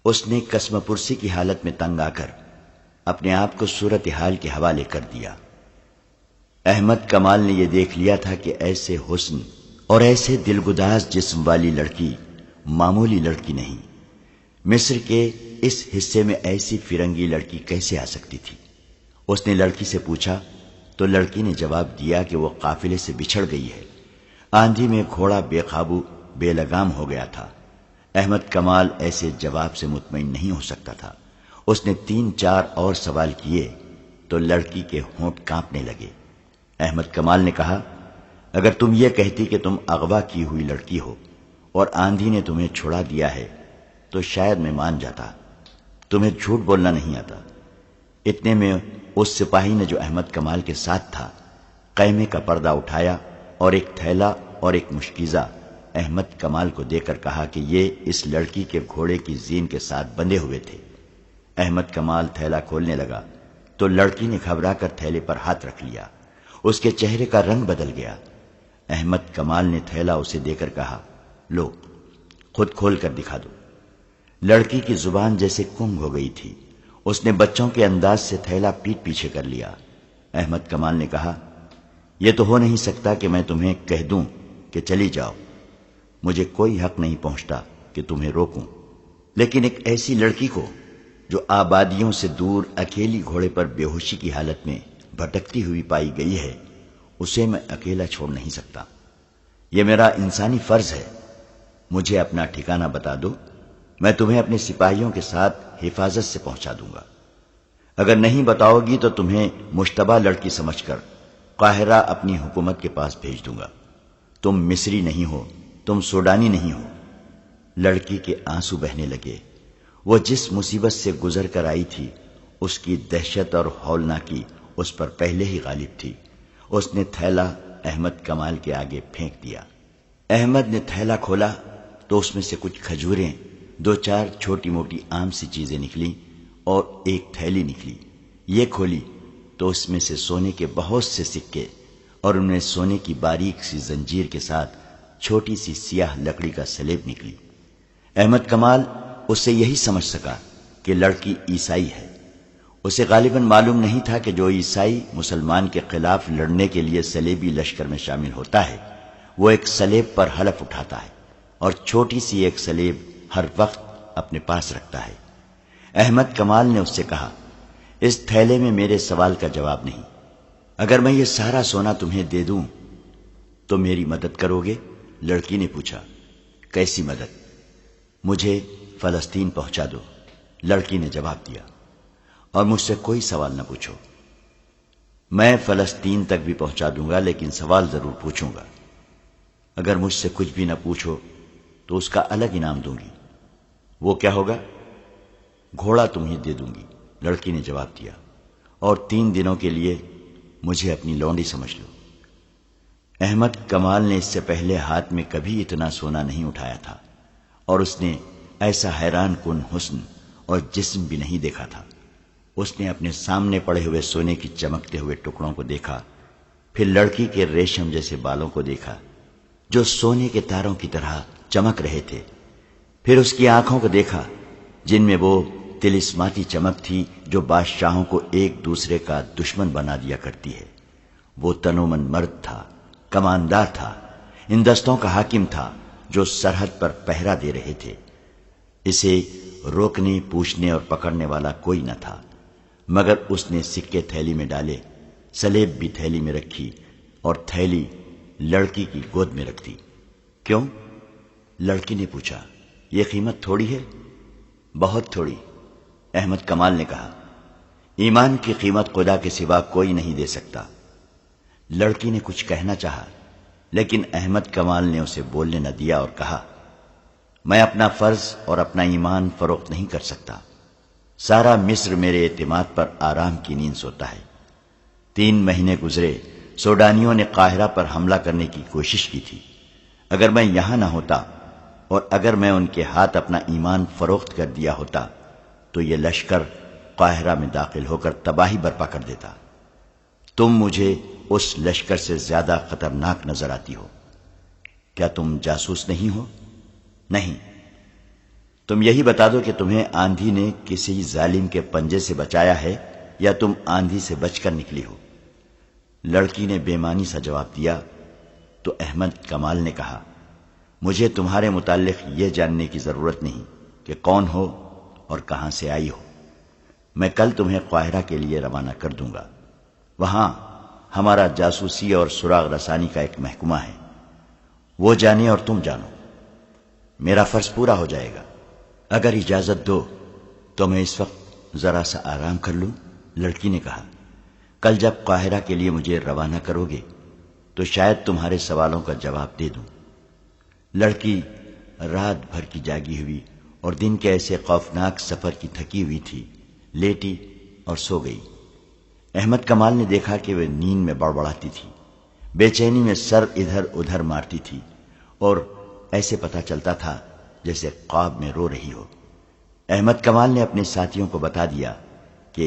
اس نے قسم پرسی کی حالت میں تنگ آ کر اپنے آپ کو صورتحال کے حوالے کر دیا۔ احمد کمال نے یہ دیکھ لیا تھا کہ ایسے حسن اور ایسے دلگداز جسم والی لڑکی معمولی لڑکی نہیں۔ مصر کے اس حصے میں ایسی فرنگی لڑکی کیسے آ سکتی تھی؟ اس نے لڑکی سے پوچھا تو لڑکی نے جواب دیا کہ وہ قافلے سے بچھڑ گئی ہے، آندھی میں گھوڑا بے قابو بے لگام ہو گیا تھا۔ احمد کمال ایسے جواب سے مطمئن نہیں ہو سکتا تھا۔ اس نے 3-4 اور سوال کیے تو لڑکی کے ہونٹ کانپنے لگے۔ احمد کمال نے کہا، اگر تم یہ کہتی کہ تم اغوا کی ہوئی لڑکی ہو اور آندھی نے تمہیں چھڑا دیا ہے تو شاید میں مان جاتا۔ تمہیں جھوٹ بولنا نہیں آتا۔ اتنے میں اس سپاہی نے جو احمد کمال کے ساتھ تھا خیمے کا پردہ اٹھایا اور ایک تھیلا اور ایک مشکیزہ احمد کمال کو دے کر کہا کہ یہ اس لڑکی کے گھوڑے کی زین کے ساتھ بندھے ہوئے تھے۔ احمد کمال تھیلا کھولنے لگا تو لڑکی نے گھبرا کر تھیلے پر ہاتھ رکھ لیا۔ اس کے چہرے کا رنگ بدل گیا۔ احمد کمال نے تھیلا اسے دے کر کہا، لو، خود کھول کر دکھا دو۔ لڑکی کی زبان جیسے گنگ ہو گئی تھی۔ اس نے بچوں کے انداز سے تھیلا پیٹ پیچھے کر لیا۔ احمد کمال نے کہا، یہ تو ہو نہیں سکتا کہ میں تمہیں کہہ دوں کہ چلی جاؤ۔ مجھے کوئی حق نہیں پہنچتا کہ تمہیں روکوں، لیکن ایک ایسی لڑکی کو جو آبادیوں سے دور اکیلی گھوڑے پر بے ہوشی کی حالت میں بھٹکتی ہوئی پائی گئی ہے، اسے میں اکیلا چھوڑ نہیں سکتا۔ یہ میرا انسانی فرض ہے۔ مجھے اپنا ٹھکانہ بتا دو، میں تمہیں اپنے سپاہیوں کے ساتھ حفاظت سے پہنچا دوں گا۔ اگر نہیں بتاؤ گی تو تمہیں مشتبہ لڑکی سمجھ کر قاہرہ اپنی حکومت کے پاس بھیج دوں گا۔ تم مصری نہیں ہو، تم سوڈانی نہیں ہو۔ لڑکی کے آنسو بہنے لگے۔ وہ جس مصیبت سے گزر کر آئی تھی اس کی دہشت اور ہولناکی اس پر پہلے ہی غالب تھی۔ اس نے تھیلا احمد کمال کے آگے پھینک دیا۔ احمد نے تھیلا کھولا تو اس میں سے کچھ کھجوریں، 2-4 چھوٹی موٹی عام سی چیزیں نکلیں اور ایک تھیلی نکلی۔ یہ کھولی تو اس میں سے سونے کے بہت سے سکے اور ان میں سونے کی باریک سی زنجیر کے ساتھ چھوٹی سی سیاہ لکڑی کا سلیب نکلی۔ احمد کمال اس سے یہی سمجھ سکا کہ لڑکی عیسائی ہے۔ اسے غالباً معلوم نہیں تھا کہ جو عیسائی مسلمان کے خلاف لڑنے کے لیے صلیبی لشکر میں شامل ہوتا ہے وہ ایک سلیب پر حلف اٹھاتا ہے اور چھوٹی سی ایک سلیب ہر وقت اپنے پاس رکھتا ہے۔ احمد کمال نے اس سے کہا، اس تھیلے میں میرے سوال کا جواب نہیں۔ اگر میں یہ سارا سونا تمہیں دے دوں تو میری مدد کرو گے؟ لڑکی نے پوچھا۔ کیسی مدد؟ مجھے فلسطین پہنچا دو، لڑکی نے جواب دیا، اور مجھ سے کوئی سوال نہ پوچھو۔ میں فلسطین تک بھی پہنچا دوں گا، لیکن سوال ضرور پوچھوں گا۔ اگر مجھ سے کچھ بھی نہ پوچھو تو اس کا الگ انعام دوں گی۔ وہ کیا ہوگا؟ گھوڑا تمہیں دے دوں گی، لڑکی نے جواب دیا، اور 3 دنوں کے لیے مجھے اپنی لونڈی سمجھ لو۔ احمد کمال نے اس سے پہلے ہاتھ میں کبھی اتنا سونا نہیں اٹھایا تھا اور اس نے ایسا حیران کن حسن اور جسم بھی نہیں دیکھا تھا۔ اس نے اپنے سامنے پڑے ہوئے سونے کی چمکتے ہوئے ٹکڑوں کو دیکھا، پھر لڑکی کے ریشم جیسے بالوں کو دیکھا جو سونے کے تاروں کی طرح چمک رہے تھے، پھر اس کی آنکھوں کو دیکھا جن میں وہ طلسماتی چمک تھی جو بادشاہوں کو ایک دوسرے کا دشمن بنا دیا کرتی ہے۔ وہ تنومند مرد تھا، کماندار تھا، ان دستوں کا حاکم تھا جو سرحد پر پہرا دے رہے تھے۔ اسے روکنے، پوچھنے اور پکڑنے والا کوئی نہ تھا، مگر اس نے سکے تھیلی میں ڈالے، سلیب بھی تھیلی میں رکھی اور تھیلی لڑکی کی گود میں رکھ دی۔ کیوں؟ لڑکی نے پوچھا۔ یہ قیمت تھوڑی ہے؟ بہت تھوڑی، احمد کمال نے کہا۔ ایمان کی قیمت خدا کے سوا کوئی نہیں دے سکتا۔ لڑکی نے کچھ کہنا چاہا لیکن احمد کمال نے اسے بولنے نہ دیا اور کہا، میں اپنا فرض اور اپنا ایمان فروخت نہیں کر سکتا۔ سارا مصر میرے اعتماد پر آرام کی نیند سوتا ہے۔ 3 مہینے گزرے، سوڈانیوں نے قاہرہ پر حملہ کرنے کی کوشش کی تھی۔ اگر میں یہاں نہ ہوتا اور اگر میں ان کے ہاتھ اپنا ایمان فروخت کر دیا ہوتا تو یہ لشکر قاہرہ میں داخل ہو کر تباہی برپا کر دیتا۔ تم مجھے اس لشکر سے زیادہ خطرناک نظر آتی ہو۔ کیا تم جاسوس نہیں ہو؟ نہیں، تم یہی بتا دو کہ تمہیں آندھی نے کسی ظالم کے پنجے سے بچایا ہے یا تم آندھی سے بچ کر نکلی ہو؟ لڑکی نے بے معنی سا جواب دیا تو احمد کمال نے کہا، مجھے تمہارے متعلق یہ جاننے کی ضرورت نہیں کہ کون ہو اور کہاں سے آئی ہو۔ میں کل تمہیں قاہرہ کے لیے روانہ کر دوں گا۔ وہاں ہمارا جاسوسی اور سراغ رسانی کا ایک محکمہ ہے، وہ جانے اور تم جانو، میرا فرض پورا ہو جائے گا۔ اگر اجازت دو تو میں اس وقت ذرا سا آرام کر لوں۔ لڑکی نے کہا، کل جب قاہرہ کے لیے مجھے روانہ کرو گے تو شاید تمہارے سوالوں کا جواب دے دوں۔ لڑکی رات بھر کی جاگی ہوئی اور دن کے ایسے خوفناک سفر کی تھکی ہوئی تھی، لیٹی اور سو گئی۔ احمد کمال نے دیکھا کہ وہ نیند میں بڑبڑاتی تھی، بے چینی میں سر ادھر ادھر مارتی تھی اور ایسے پتہ چلتا تھا جیسے خواب میں رو رہی ہو۔ احمد کمال نے اپنے ساتھیوں کو بتا دیا کہ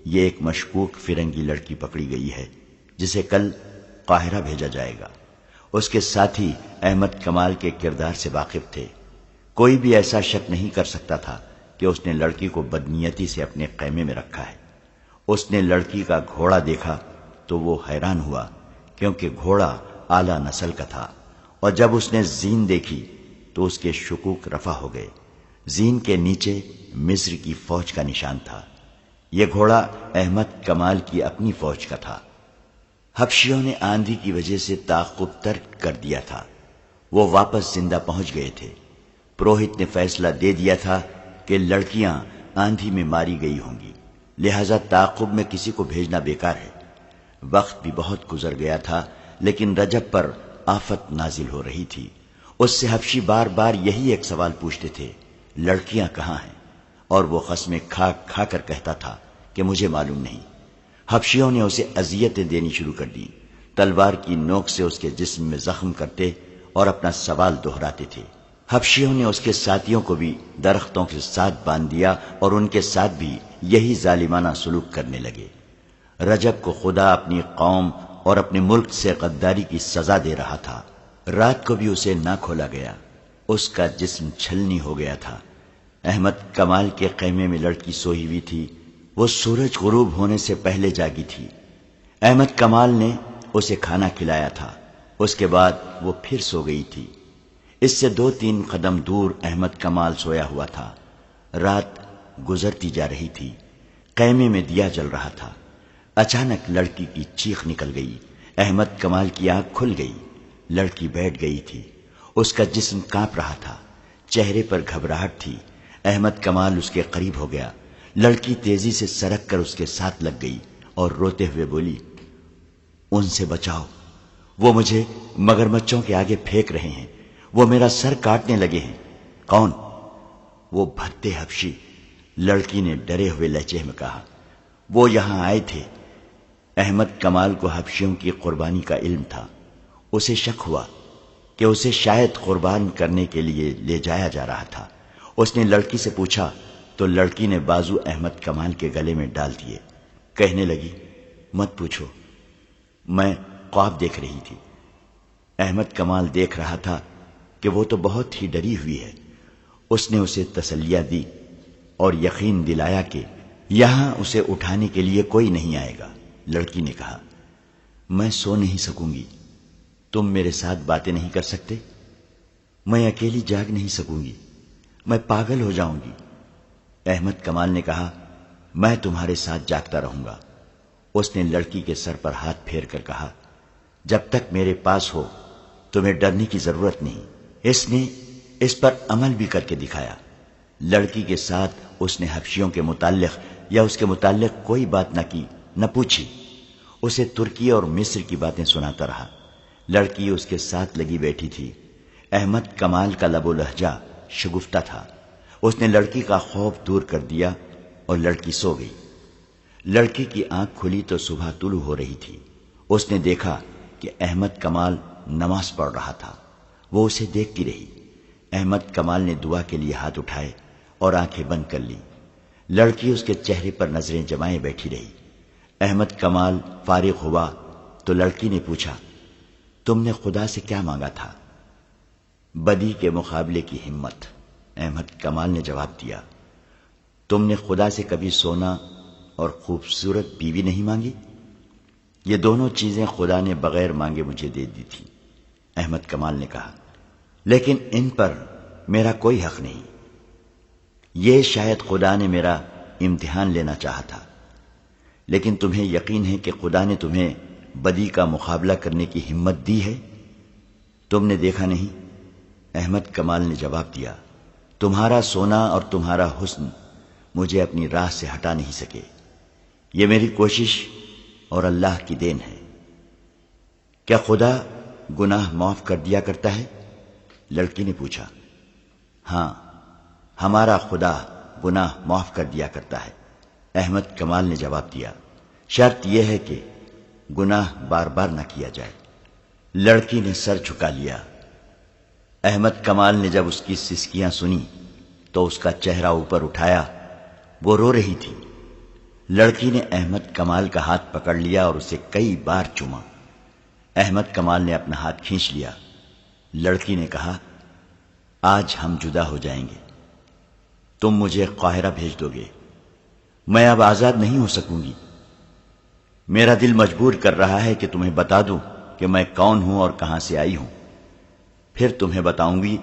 یہ ایک مشکوک فرنگی لڑکی پکڑی گئی ہے جسے کل قاہرہ بھیجا جائے گا۔ اس کے ساتھی احمد کمال کے کردار سے واقف تھے، کوئی بھی ایسا شک نہیں کر سکتا تھا کہ اس نے لڑکی کو بدنیتی سے اپنے خیمے میں رکھا ہے۔ اس نے لڑکی کا گھوڑا دیکھا تو وہ حیران ہوا کیونکہ گھوڑا اعلیٰ نسل کا تھا، اور جب اس نے زین دیکھی تو اس کے شکوک رفع ہو گئے۔ زین کے نیچے مصر کی فوج کا نشان تھا۔ یہ گھوڑا احمد کمال کی اپنی فوج کا تھا۔ حبشیوں نے آندھی کی وجہ سے تعاقب ترک کر دیا تھا، وہ واپس زندہ پہنچ گئے تھے۔ پروہت نے فیصلہ دے دیا تھا کہ لڑکیاں آندھی میں ماری گئی ہوں گی، لہذا تعاقب میں کسی کو بھیجنا بیکار ہے۔ وقت بھی بہت گزر گیا تھا، لیکن رجب پر آفت نازل ہو رہی تھی۔ اس سے حبشی بار بار یہی ایک سوال پوچھتے تھے، لڑکیاں کہاں ہیں؟ اور وہ قسمیں کھا کھا کر کہتا تھا کہ مجھے معلوم نہیں۔ حبشیوں نے اسے اذیتیں دینی شروع کر دیں، تلوار کی نوک سے اس کے جسم میں زخم کرتے اور اپنا سوال دہراتے تھے۔ حبشیوں نے اس کے ساتھیوں کو بھی درختوں کے ساتھ باندھ دیا اور ان کے ساتھ بھی یہی ظالمانہ سلوک کرنے لگے۔ رجب کو خدا اپنی قوم اور اپنے ملک سے غداری کی سزا دے رہا تھا۔ رات کو بھی اسے نہ کھولا گیا، اس کا جسم چھلنی ہو گیا تھا۔ احمد کمال کے خیمے میں لڑکی سوئی ہوئی تھی، وہ سورج غروب ہونے سے پہلے جاگی تھی۔ احمد کمال نے اسے کھانا کھلایا تھا، اس کے بعد وہ پھر سو گئی تھی۔ اس سے 2-3 قدم دور احمد کمال سویا ہوا تھا۔ رات گزرتی جا رہی تھی، خیمے میں دیا جل رہا تھا۔ اچانک لڑکی کی چیخ نکل گئی، احمد کمال کی آنکھ کھل گئی۔ لڑکی بیٹھ گئی تھی، اس کا جسم کانپ رہا تھا، چہرے پر گھبراہٹ تھی۔ احمد کمال اس کے قریب ہو گیا، لڑکی تیزی سے سرک کر اس کے ساتھ لگ گئی اور روتے ہوئے بولی، ان سے بچاؤ، وہ مجھے مگرمچھوں کے آگے پھینک رہے ہیں، وہ میرا سر کاٹنے لگے ہیں۔ کون؟ وہ بھدے حبشی، لڑکی نے ڈرے ہوئے لہجے میں کہا۔ وہ یہاں آئے تھے۔ احمد کمال کو حبشیوں کی قربانی کا علم تھا، اسے شک ہوا کہ اسے شاید قربان کرنے کے لیے لے جایا جا رہا تھا۔ اس نے لڑکی سے پوچھا تو لڑکی نے بازو احمد کمال کے گلے میں ڈال دیے، کہنے لگی، مت پوچھو، میں خواب دیکھ رہی تھی۔ احمد کمال دیکھ رہا تھا کہ وہ تو بہت ہی ڈری ہوئی ہے۔ اس نے اسے تسلیہ دی اور یقین دلایا کہ یہاں اسے اٹھانے کے لیے کوئی نہیں آئے گا۔ لڑکی نے کہا، میں سو نہیں سکوں گی، تم میرے ساتھ باتیں نہیں کر سکتے؟ میں اکیلی جاگ نہیں سکوں گی، میں پاگل ہو جاؤں گی۔ احمد کمال نے کہا، میں تمہارے ساتھ جاگتا رہوں گا۔ اس نے لڑکی کے سر پر ہاتھ پھیر کر کہا، جب تک میرے پاس ہو تمہیں ڈرنے کی ضرورت نہیں۔ اس نے اس پر عمل بھی کر کے دکھایا۔ لڑکی کے ساتھ اس نے حبشیوں کے متعلق یا اس کے متعلق کوئی بات نہ کی، نہ پوچھی، اسے ترکی اور مصر کی باتیں سناتا رہا۔ لڑکی اس کے ساتھ لگی بیٹھی تھی۔ احمد کمال کا لب و لہجہ شگفتہ تھا۔ اس نے لڑکی کا خوف دور کر دیا اور لڑکی سو گئی۔ لڑکی کی آنکھ کھلی تو صبح طلوع ہو رہی تھی۔ اس نے دیکھا کہ احمد کمال نماز پڑھ رہا تھا، وہ اسے دیکھتی رہی۔ احمد کمال نے دعا کے لیے ہاتھ اٹھائے اور آنکھیں بند کر لی۔ لڑکی اس کے چہرے پر نظریں جمائے بیٹھی رہی۔ احمد کمال فارغ ہوا تو لڑکی نے پوچھا، تم نے خدا سے کیا مانگا تھا؟ بدی کے مقابلے کی ہمت۔ احمد کمال نے جواب دیا، تم نے خدا سے کبھی سونا اور خوبصورت بیوی نہیں مانگی؟ یہ دونوں چیزیں خدا نے بغیر مانگے مجھے دے دی تھی۔ احمد کمال نے کہا، لیکن ان پر میرا کوئی حق نہیں۔ یہ شاید خدا نے میرا امتحان لینا چاہا تھا، لیکن تمہیں یقین ہے کہ خدا نے تمہیں بدی کا مقابلہ کرنے کی ہمت دی ہے؟ تم نے دیکھا نہیں؟ احمد کمال نے جواب دیا، تمہارا سونا اور تمہارا حسن مجھے اپنی راہ سے ہٹا نہیں سکے۔ یہ میری کوشش اور اللہ کی دین ہے۔ کیا خدا گناہ معاف کر دیا کرتا ہے؟ لڑکی نے پوچھا۔ ہاں، ہمارا خدا گناہ معاف کر دیا کرتا ہے، احمد کمال نے جواب دیا، شرط یہ ہے کہ گناہ بار بار نہ کیا جائے۔ لڑکی نے سر جھکا لیا۔ احمد کمال نے جب اس کی سسکیاں سنی تو اس کا چہرہ اوپر اٹھایا، وہ رو رہی تھی۔ لڑکی نے احمد کمال کا ہاتھ پکڑ لیا اور اسے کئی بار چوما۔ احمد کمال نے اپنا ہاتھ کھینچ لیا۔ لڑکی نے کہا، آج ہم جدا ہو جائیں گے، تم مجھے قاہرہ بھیج دو گے، میں اب آزاد نہیں ہو سکوں گی۔ میرا دل مجبور کر رہا ہے کہ تمہیں بتا دوں کہ میں کون ہوں اور کہاں سے آئی ہوں، پھر تمہیں بتاؤں گی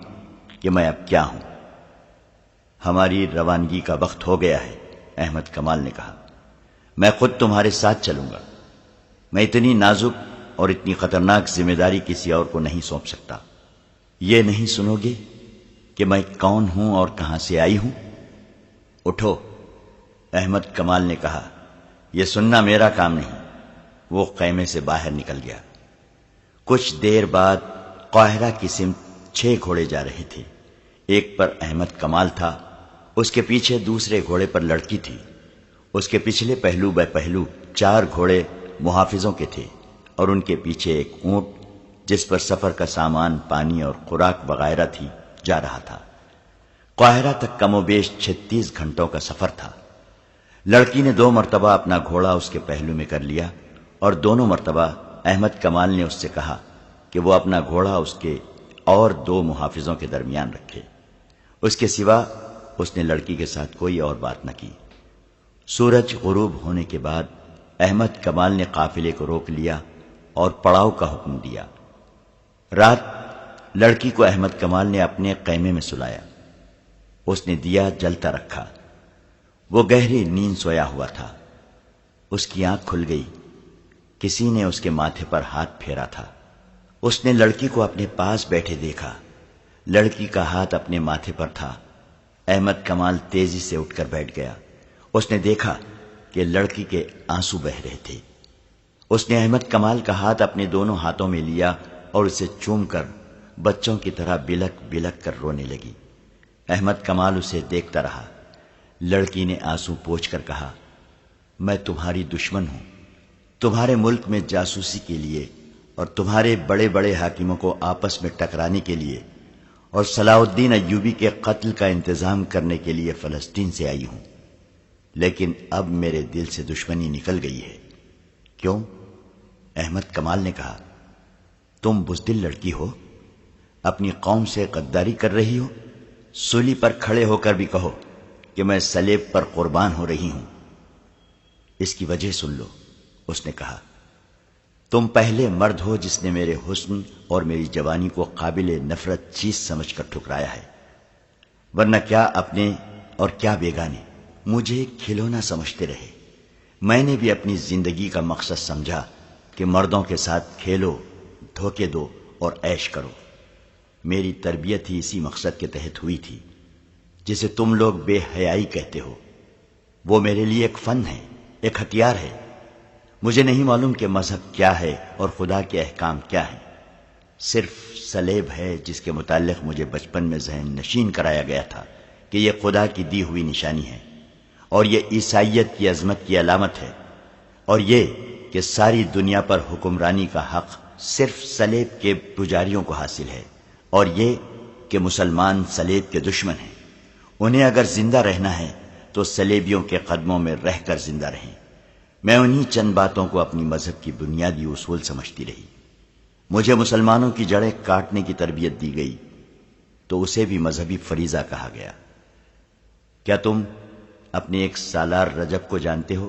کہ میں اب کیا ہوں۔ ہماری روانگی کا وقت ہو گیا ہے، احمد کمال نے کہا، میں خود تمہارے ساتھ چلوں گا۔ میں اتنی نازک اور اتنی خطرناک ذمہ داری کسی اور کو نہیں سونپ سکتا۔ یہ نہیں سنو گے کہ میں کون ہوں اور کہاں سے آئی ہوں؟ اٹھو، احمد کمال نے کہا، یہ سننا میرا کام نہیں۔ وہ خیمے سے باہر نکل گیا۔ کچھ دیر بعد قاہرہ کی سمت 6 گھوڑے جا رہے تھے۔ ایک پر احمد کمال تھا، اس کے پیچھے دوسرے گھوڑے پر لڑکی تھی، اس کے پچھلے پہلو بہ پہلو 4 گھوڑے محافظوں کے تھے، اور ان کے پیچھے ایک اونٹ جس پر سفر کا سامان، پانی اور خوراک وغیرہ تھی، جا رہا تھا۔ قاہرہ تک کم و بیش 36 گھنٹوں کا سفر تھا۔ لڑکی نے 2 مرتبہ اپنا گھوڑا اس کے پہلو میں کر لیا، اور دونوں مرتبہ احمد کمال نے اس سے کہا کہ وہ اپنا گھوڑا اس کے اور 2 محافظوں کے درمیان رکھے۔ اس کے سوا اس نے لڑکی کے ساتھ کوئی اور بات نہ کی۔ سورج غروب ہونے کے بعد احمد کمال نے قافلے کو روک لیا اور پڑاؤ کا حکم دیا۔ رات لڑکی کو احمد کمال نے اپنے خیمے میں سلایا۔ اس نے دیا جلتا رکھا۔ وہ گہری نیند سویا ہوا تھا۔ اس کی آنکھ کھل گئی۔ کسی نے اس کے ماتھے پر ہاتھ پھیرا تھا۔ اس نے لڑکی کو اپنے پاس بیٹھے دیکھا۔ لڑکی کا ہاتھ اپنے ماتھے پر تھا۔ احمد کمال تیزی سے اٹھ کر بیٹھ گیا۔ اس نے دیکھا کہ لڑکی کے آنسو بہ رہے تھے۔ اس نے احمد کمال کا ہاتھ اپنے دونوں ہاتھوں میں لیا اور اسے چوم کر بچوں کی طرح بلک بلک کر رونے لگی۔ احمد کمال اسے دیکھتا رہا۔ لڑکی نے آنسو پوچھ کر کہا، میں تمہاری دشمن ہوں، تمہارے ملک میں جاسوسی کے لیے اور تمہارے بڑے بڑے حاکموں کو آپس میں ٹکرانے کے لیے اور صلاح الدین ایوبی کے قتل کا انتظام کرنے کے لیے فلسطین سے آئی ہوں، لیکن اب میرے دل سے دشمنی نکل گئی ہے۔ کیوں؟ احمد کمال نے کہا، تم بزدل لڑکی ہو، اپنی قوم سے غداری کر رہی ہو، سولی پر کھڑے ہو کر بھی کہو کہ میں صلیب پر قربان ہو رہی ہوں۔ اس کی وجہ سن لو، اس نے کہا، تم پہلے مرد ہو جس نے میرے حسن اور میری جوانی کو قابل نفرت چیز سمجھ کر ٹھکرایا ہے، ورنہ کیا اپنے اور کیا بیگانے مجھے کھلونا سمجھتے رہے۔ میں نے بھی اپنی زندگی کا مقصد سمجھا کہ مردوں کے ساتھ کھیلو، دھوکے دو اور عیش کرو۔ میری تربیت ہی اسی مقصد کے تحت ہوئی تھی جسے تم لوگ بے حیائی کہتے ہو۔ وہ میرے لیے ایک فن ہے، ایک ہتھیار ہے۔ مجھے نہیں معلوم کہ مذہب کیا ہے اور خدا کے احکام کیا ہیں، صرف صلیب ہے جس کے متعلق مجھے بچپن میں ذہن نشین کرایا گیا تھا کہ یہ خدا کی دی ہوئی نشانی ہے، اور یہ عیسائیت کی عظمت کی علامت ہے، اور یہ کہ ساری دنیا پر حکمرانی کا حق صرف صلیب کے پجاریوں کو حاصل ہے، اور یہ کہ مسلمان صلیب کے دشمن ہیں۔ انہیں اگر زندہ رہنا ہے تو صلیبیوں کے قدموں میں رہ کر زندہ رہیں۔ میں انہی چند باتوں کو اپنی مذہب کی بنیادی اصول سمجھتی رہی۔ مجھے مسلمانوں کی جڑیں کاٹنے کی تربیت دی گئی۔ تو اسے بھی مذہبی فریضہ کہا گیا۔ کیا تم اپنے ایک سالار رجب کو جانتے ہو؟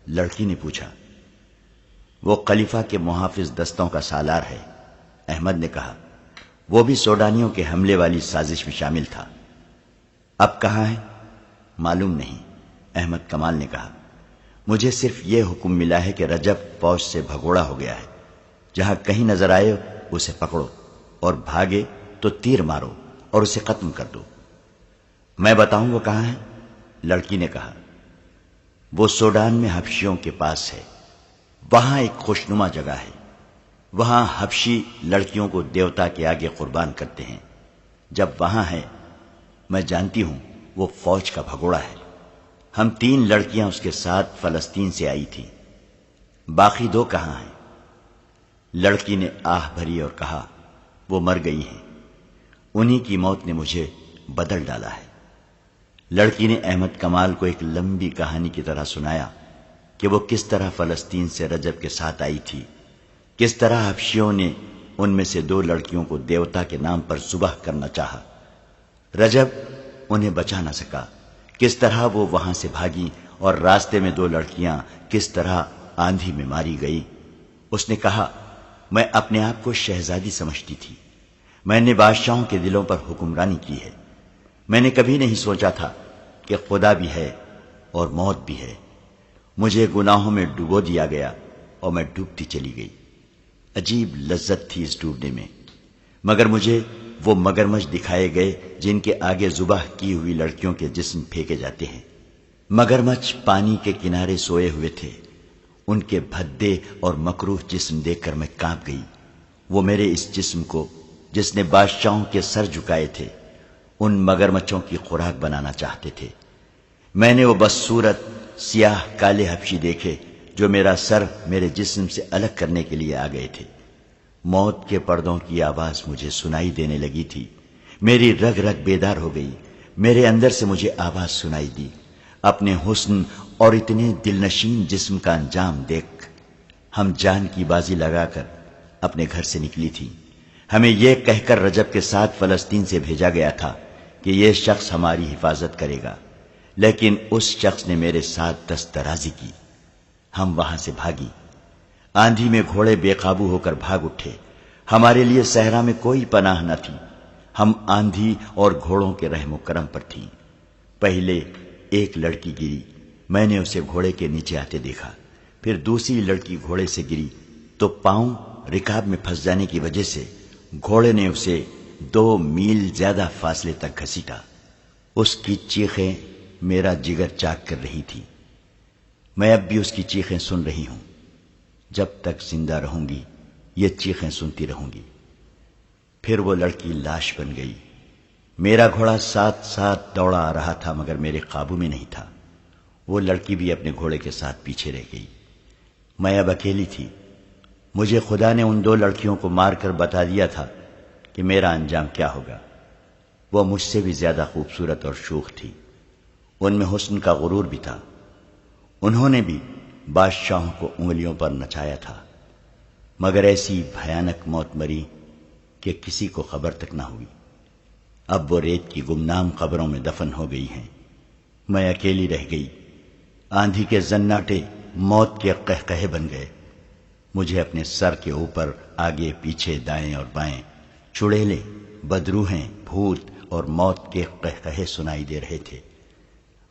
لڑکی نے پوچھا۔ وہ خلیفہ کے محافظ دستوں کا سالار ہے، احمد نے کہا۔ وہ بھی سوڈانیوں کے حملے والی سازش میں شامل تھا۔ اب کہاں ہے؟ معلوم نہیں، احمد کمال نے کہا۔ مجھے صرف یہ حکم ملا ہے کہ رجب فوج سے بھگوڑا ہو گیا ہے، جہاں کہیں نظر آئے اسے پکڑو، اور بھاگے تو تیر مارو اور اسے ختم کر دو۔ میں بتاؤں وہ کہاں ہے؟ لڑکی نے کہا۔ وہ سوڈان میں حبشیوں کے پاس ہے، وہاں ایک خوشنما جگہ ہے، وہاں حبشی لڑکیوں کو دیوتا کے آگے قربان کرتے ہیں۔ جب وہاں ہے، میں جانتی ہوں وہ فوج کا بھگوڑا ہے۔ ہم 3 لڑکیاں اس کے ساتھ فلسطین سے آئی تھیں۔ باقی 2 کہاں ہیں؟ لڑکی نے آہ بھری اور کہا، وہ مر گئی ہیں، انہی کی موت نے مجھے بدل ڈالا ہے۔ لڑکی نے احمد کمال کو ایک لمبی کہانی کی طرح سنایا کہ وہ کس طرح فلسطین سے رجب کے ساتھ آئی تھی، کس طرح حبشیوں نے ان میں سے 2 لڑکیوں کو دیوتا کے نام پر ذبح کرنا چاہا۔ رجب انہیں بچا نہ سکا، کس طرح وہ وہاں سے بھاگی، اور راستے میں 2 لڑکیاں کس طرح آندھی میں ماری گئی۔ اس نے کہا، میں اپنے آپ کو شہزادی سمجھتی تھی، میں نے بادشاہوں کے دلوں پر حکمرانی کی ہے۔ میں نے کبھی نہیں سوچا تھا کہ خدا بھی ہے اور موت بھی ہے۔ مجھے گناہوں میں ڈبو دیا گیا اور میں ڈوبتی چلی گئی۔ عجیب لذت تھی اس ڈوبنے میں، مگر مجھے وہ مگرمچھ دکھائے گئے جن کے آگے ذبح کی ہوئی لڑکیوں کے جسم پھینکے جاتے ہیں۔ مگرمچھ پانی کے کنارے سوئے ہوئے تھے، ان کے بھدے اور مکروہ جسم دیکھ کر میں کانپ گئی۔ وہ میرے اس جسم کو، جس نے بادشاہوں کے سر جھکائے تھے، ان مگرمچھوں کی خوراک بنانا چاہتے تھے۔ میں نے وہ بدصورت سیاہ کالے حبشی دیکھے جو میرا سر میرے جسم سے الگ کرنے کے لیے آ گئے تھے۔ موت کے پردوں کی آواز مجھے سنائی دینے لگی تھی، میری رگ رگ بیدار ہو گئی، میرے اندر سے مجھے آواز سنائی دی۔ اپنے حسن اور اتنے دلنشین جسم کا انجام دیکھ ہم جان کی بازی لگا کر اپنے گھر سے نکلی تھی۔ ہمیں یہ کہہ کر رجب کے ساتھ فلسطین سے بھیجا گیا تھا کہ یہ شخص ہماری حفاظت کرے گا، لیکن اس شخص نے میرے ساتھ دست درازی کی۔ ہم وہاں سے بھاگی، آندھی میں گھوڑے بے قابو ہو کر بھاگ اٹھے، ہمارے لیے صحرا میں کوئی پناہ نہ تھی۔ ہم آندھی اور گھوڑوں کے رحم و کرم پر تھیں۔ پہلے ایک لڑکی گری، میں نے اسے گھوڑے کے نیچے آتے دیکھا، پھر دوسری لڑکی گھوڑے سے گری تو پاؤں رکاب میں پھنس جانے کی وجہ سے گھوڑے نے اسے 2 میل زیادہ فاصلے تک گھسیٹا۔ اس کی چیخیں میرا جگر چاک کر رہی تھی۔ میں اب بھی اس کی چیخیں سن رہی ہوں، جب تک زندہ رہوں گی یہ چیخیں سنتی رہوں گی۔ پھر وہ لڑکی لاش بن گئی۔ میرا گھوڑا ساتھ ساتھ دوڑا آ رہا تھا مگر میرے قابو میں نہیں تھا۔ وہ لڑکی بھی اپنے گھوڑے کے ساتھ پیچھے رہ گئی۔ میں اب اکیلی تھی۔ مجھے خدا نے ان 2 لڑکیوں کو مار کر بتا دیا تھا کہ میرا انجام کیا ہوگا۔ وہ مجھ سے بھی زیادہ خوبصورت اور شوخ تھی، ان میں حسن کا غرور بھی تھا۔ انہوں نے بھی بادشاہوں کو انگلیوں پر نچایا تھا، مگر ایسی بھیانک موت مری کہ کسی کو خبر تک نہ ہوئی۔ اب وہ ریت کی گمنام قبروں میں دفن ہو گئی ہیں۔ میں اکیلی رہ گئی۔ آندھی کے زناٹے موت کے قہقہے بن گئے۔ مجھے اپنے سر کے اوپر آگے پیچھے دائیں اور بائیں چڑیلے، بدروہیں، بھوت اور موت کے قہقہے سنائی دے رہے تھے۔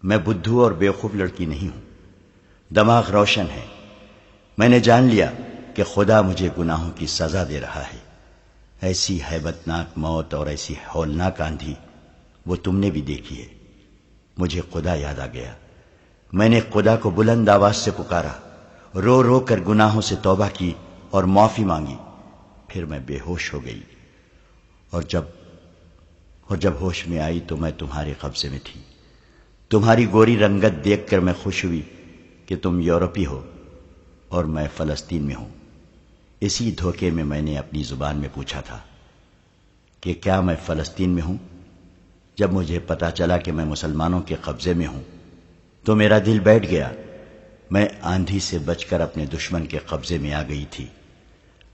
میں بدھو اور بیوقوف لڑکی نہیں ہوں، دماغ روشن ہے۔ میں نے جان لیا کہ خدا مجھے گناہوں کی سزا دے رہا ہے۔ ایسی ہیبت ناک موت اور ایسی ہولناک آندھی وہ تم نے بھی دیکھی ہے۔ مجھے خدا یاد آ گیا۔ میں نے خدا کو بلند آواز سے پکارا، رو رو کر گناہوں سے توبہ کی اور معافی مانگی۔ پھر میں بے ہوش ہو گئی، اور جب ہوش میں آئی تو میں تمہارے قبضے میں تھی۔ تمہاری گوری رنگت دیکھ کر میں خوش ہوئی کہ تم یورپی ہو اور میں فلسطین میں ہوں۔ اسی دھوکے میں نے اپنی زبان میں پوچھا تھا کہ کیا میں فلسطین میں ہوں۔ جب مجھے پتا چلا کہ میں مسلمانوں کے قبضے میں ہوں تو میرا دل بیٹھ گیا۔ میں آندھی سے بچ کر اپنے دشمن کے قبضے میں آ گئی تھی۔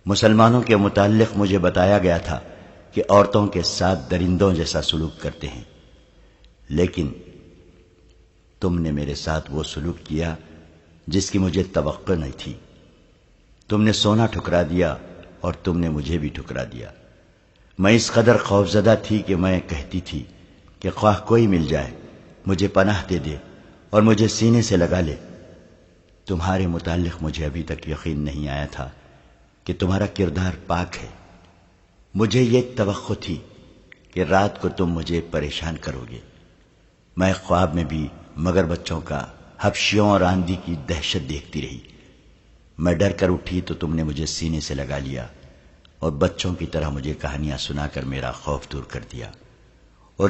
مسلمانوں کے متعلق مجھے بتایا گیا تھا کہ عورتوں کے ساتھ درندوں جیسا سلوک کرتے ہیں، لیکن تم نے میرے ساتھ وہ سلوک کیا جس کی مجھے توقع نہیں تھی۔ تم نے سونا ٹھکرا دیا اور تم نے مجھے بھی ٹھکرا دیا۔ میں اس قدر خوفزدہ تھی کہ میں کہتی تھی کہ خواہ کوئی مل جائے مجھے پناہ دے دے اور مجھے سینے سے لگا لے۔ تمہارے متعلق مجھے ابھی تک یقین نہیں آیا تھا کہ تمہارا کردار پاک ہے۔ مجھے یہ توقع تھی کہ رات کو تم مجھے پریشان کرو گے۔ میں خواب میں بھی مگر بچوں کا، حبشیوں اور آندھی کی دہشت دیکھتی رہی۔ میں ڈر کر اٹھی تو تم نے مجھے سینے سے لگا لیا اور بچوں کی طرح مجھے کہانیاں سنا کر میرا خوف دور کر دیا۔ اور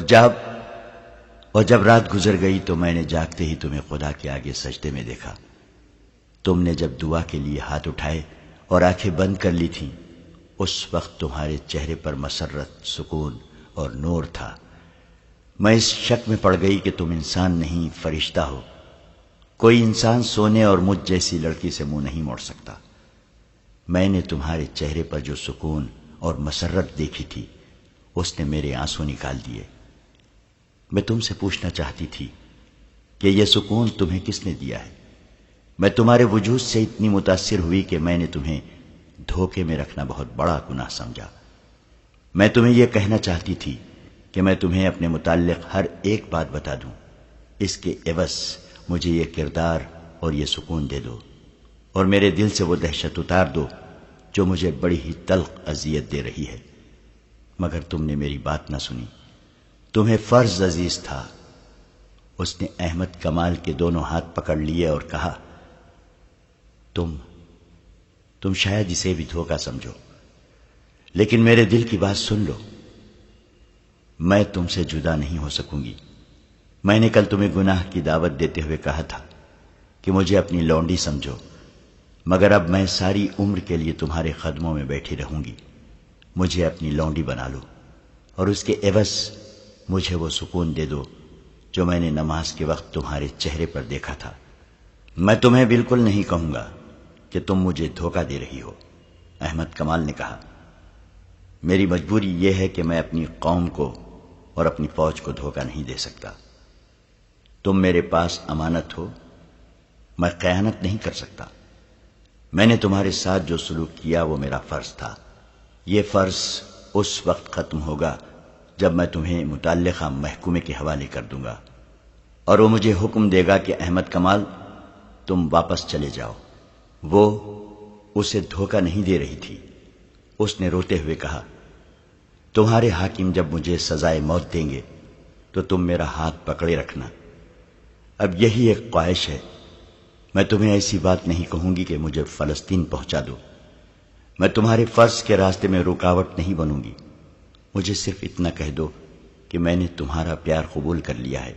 جب رات گزر گئی تو میں نے جاگتے ہی تمہیں خدا کے آگے سجدے میں دیکھا۔ تم نے جب دعا کے لیے ہاتھ اٹھائے اور آنکھیں بند کر لی تھیں، اس وقت تمہارے چہرے پر مسرت، سکون اور نور تھا۔ میں اس شک میں پڑ گئی کہ تم انسان نہیں، فرشتہ ہو۔ کوئی انسان سونے اور مجھ جیسی لڑکی سے منہ نہیں موڑ سکتا۔ میں نے تمہارے چہرے پر جو سکون اور مسرت دیکھی تھی، اس نے میرے آنسو نکال دیے۔ میں تم سے پوچھنا چاہتی تھی کہ یہ سکون تمہیں کس نے دیا ہے؟ میں تمہارے وجود سے اتنی متاثر ہوئی کہ میں نے تمہیں دھوکے میں رکھنا بہت بڑا گناہ سمجھا۔ میں تمہیں یہ کہنا چاہتی تھی کہ میں تمہیں اپنے متعلق ہر ایک بات بتا دوں، اس کے عوض مجھے یہ کردار اور یہ سکون دے دو، اور میرے دل سے وہ دہشت اتار دو جو مجھے بڑی ہی تلخ اذیت دے رہی ہے۔ مگر تم نے میری بات نہ سنی۔ تمہیں فرض عزیز تھا۔ اس نے احمد کمال کے دونوں ہاتھ پکڑ لیے اور کہا، تم شاید اسے بھی دھوکہ سمجھو، لیکن میرے دل کی بات سن لو۔ میں تم سے جدا نہیں ہو سکوں گی۔ میں نے کل تمہیں گناہ کی دعوت دیتے ہوئے کہا تھا کہ مجھے اپنی لونڈی سمجھو، مگر اب میں ساری عمر کے لیے تمہارے قدموں میں بیٹھی رہوں گی۔ مجھے اپنی لونڈی بنا لو اور اس کے عوض مجھے وہ سکون دے دو جو میں نے نماز کے وقت تمہارے چہرے پر دیکھا تھا۔ میں تمہیں بالکل نہیں کہوں گا کہ تم مجھے دھوکہ دے رہی ہو۔ احمد کمال نے کہا، میری مجبوری یہ ہے کہ میں اپنی قوم کو اور اپنی فوج کو دھوکہ نہیں دے سکتا۔ تم میرے پاس امانت ہو، میں خیانت نہیں کر سکتا۔ میں نے تمہارے ساتھ جو سلوک کیا وہ میرا فرض تھا۔ یہ فرض اس وقت ختم ہوگا جب میں تمہیں متعلقہ محکومے کے حوالے کر دوں گا اور وہ مجھے حکم دے گا کہ احمد کمال تم واپس چلے جاؤ۔ وہ اسے دھوکہ نہیں دے رہی تھی۔ اس نے روتے ہوئے کہا، تمہارے حاکم جب مجھے سزائے موت دیں گے تو تم میرا ہاتھ پکڑے رکھنا۔ اب یہی ایک خواہش ہے، میں تمہیں ایسی بات نہیں کہوں گی کہ مجھے فلسطین پہنچا دو۔ میں تمہارے فرض کے راستے میں رکاوٹ نہیں بنوں گی۔ مجھے صرف اتنا کہہ دو کہ میں نے تمہارا پیار قبول کر لیا ہے۔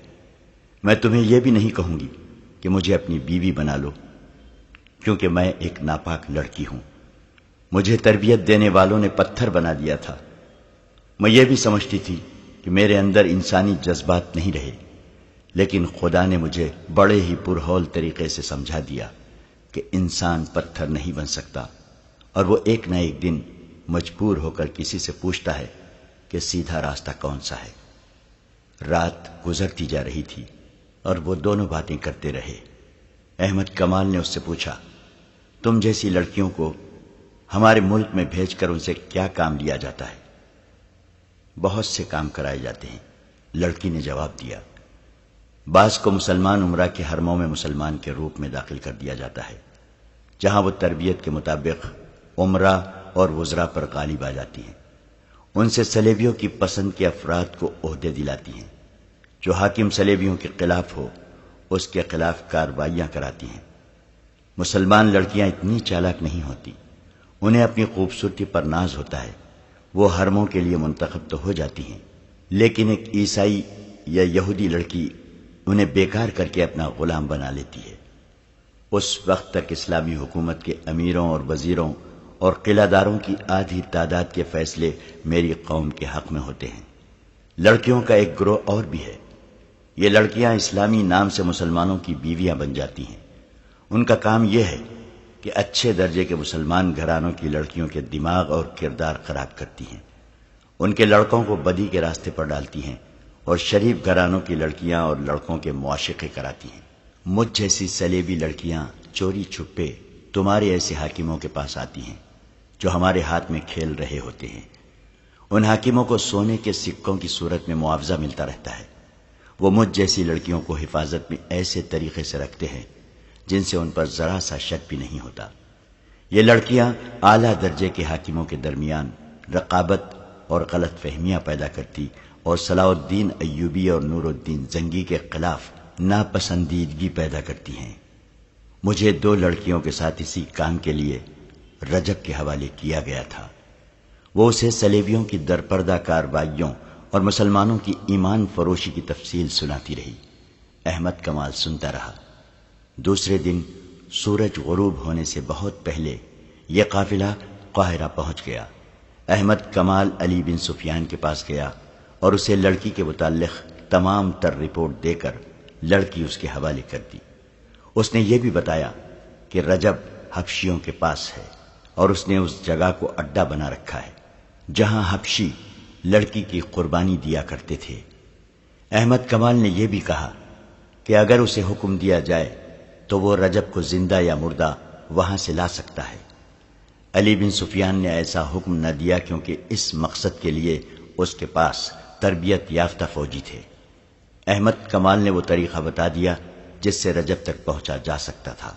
میں تمہیں یہ بھی نہیں کہوں گی کہ مجھے اپنی بیوی بنا لو، کیونکہ میں ایک ناپاک لڑکی ہوں۔ مجھے تربیت دینے والوں نے پتھر بنا دیا تھا۔ میں یہ بھی سمجھتی تھی کہ میرے اندر انسانی جذبات نہیں رہے، لیکن خدا نے مجھے بڑے ہی پرہول طریقے سے سمجھا دیا کہ انسان پتھر نہیں بن سکتا، اور وہ ایک نہ ایک دن مجبور ہو کر کسی سے پوچھتا ہے کہ سیدھا راستہ کون سا ہے۔ رات گزرتی جا رہی تھی اور وہ دونوں باتیں کرتے رہے۔ احمد کمال نے اس سے پوچھا، تم جیسی لڑکیوں کو ہمارے ملک میں بھیج کر ان سے کیا کام لیا جاتا ہے؟ بہت سے کام کرائے جاتے ہیں، لڑکی نے جواب دیا۔ بعض کو مسلمان عمرہ کے حرموں میں مسلمان کے روپ میں داخل کر دیا جاتا ہے، جہاں وہ تربیت کے مطابق عمرہ اور وزراء پر غالب آ جاتی ہیں۔ ان سے صلیبیوں کی پسند کے افراد کو عہدے دلاتی ہیں۔ جو حاکم صلیبیوں کے خلاف ہو اس کے خلاف کارروائیاں کراتی ہیں۔ مسلمان لڑکیاں اتنی چالاک نہیں ہوتی، انہیں اپنی خوبصورتی پر ناز ہوتا ہے، وہ حرموں کے لیے منتخب تو ہو جاتی ہیں، لیکن ایک عیسائی یا یہودی لڑکی انہیں بیکار کر کے اپنا غلام بنا لیتی ہے۔ اس وقت تک اسلامی حکومت کے امیروں اور وزیروں اور قلعہ داروں کی آدھی تعداد کے فیصلے میری قوم کے حق میں ہوتے ہیں۔ لڑکیوں کا ایک گروہ اور بھی ہے۔ یہ لڑکیاں اسلامی نام سے مسلمانوں کی بیویاں بن جاتی ہیں۔ ان کا کام یہ ہے کہ اچھے درجے کے مسلمان گھرانوں کی لڑکیوں کے دماغ اور کردار خراب کرتی ہیں، ان کے لڑکوں کو بدی کے راستے پر ڈالتی ہیں اور شریف گھرانوں کی لڑکیاں اور لڑکوں کے معاشقے کراتی ہیں۔ مجھ جیسی سلیبی لڑکیاں چوری چھپے تمہارے ایسے حاکموں کے پاس آتی ہیں جو ہمارے ہاتھ میں کھیل رہے ہوتے ہیں۔ ان حاکموں کو سونے کے سکوں کی صورت میں معاوضہ ملتا رہتا ہے۔ وہ مجھ جیسی لڑکیوں کو حفاظت میں ایسے طریقے سے رکھتے ہیں جن سے ان پر ذرا سا شک بھی نہیں ہوتا۔ یہ لڑکیاں اعلیٰ درجے کے حاکموں کے درمیان رقابت اور غلط فہمیاں پیدا کرتی اور صلاح الدین ایوبی اور نور الدین زنگی کے خلاف ناپسندیدگی پیدا کرتی ہیں۔ مجھے 2 لڑکیوں کے ساتھ اسی کام کے لیے رجب کے حوالے کیا گیا تھا۔ وہ اسے صلیبیوں کی درپردہ کارروائیوں اور مسلمانوں کی ایمان فروشی کی تفصیل سناتی رہی۔ احمد کمال سنتا رہا۔ دوسرے دن سورج غروب ہونے سے بہت پہلے یہ قافلہ قاہرہ پہنچ گیا۔ احمد کمال علی بن سفیان کے پاس گیا اور اسے لڑکی کے متعلق تمام تر رپورٹ دے کر لڑکی اس کے حوالے کر دی۔ اس نے یہ بھی بتایا کہ رجب حبشیوں کے پاس ہے اور اس نے اس جگہ کو اڈا بنا رکھا ہے جہاں حبشی لڑکی کی قربانی دیا کرتے تھے۔ احمد کمال نے یہ بھی کہا کہ اگر اسے حکم دیا جائے تو وہ رجب کو زندہ یا مردہ وہاں سے لا سکتا ہے۔ علی بن سفیان نے ایسا حکم نہ دیا کیونکہ اس مقصد کے لیے اس کے پاس تربیت یافتہ فوجی تھے۔ احمد کمال نے وہ طریقہ بتا دیا جس سے رجب تک پہنچا جا سکتا تھا۔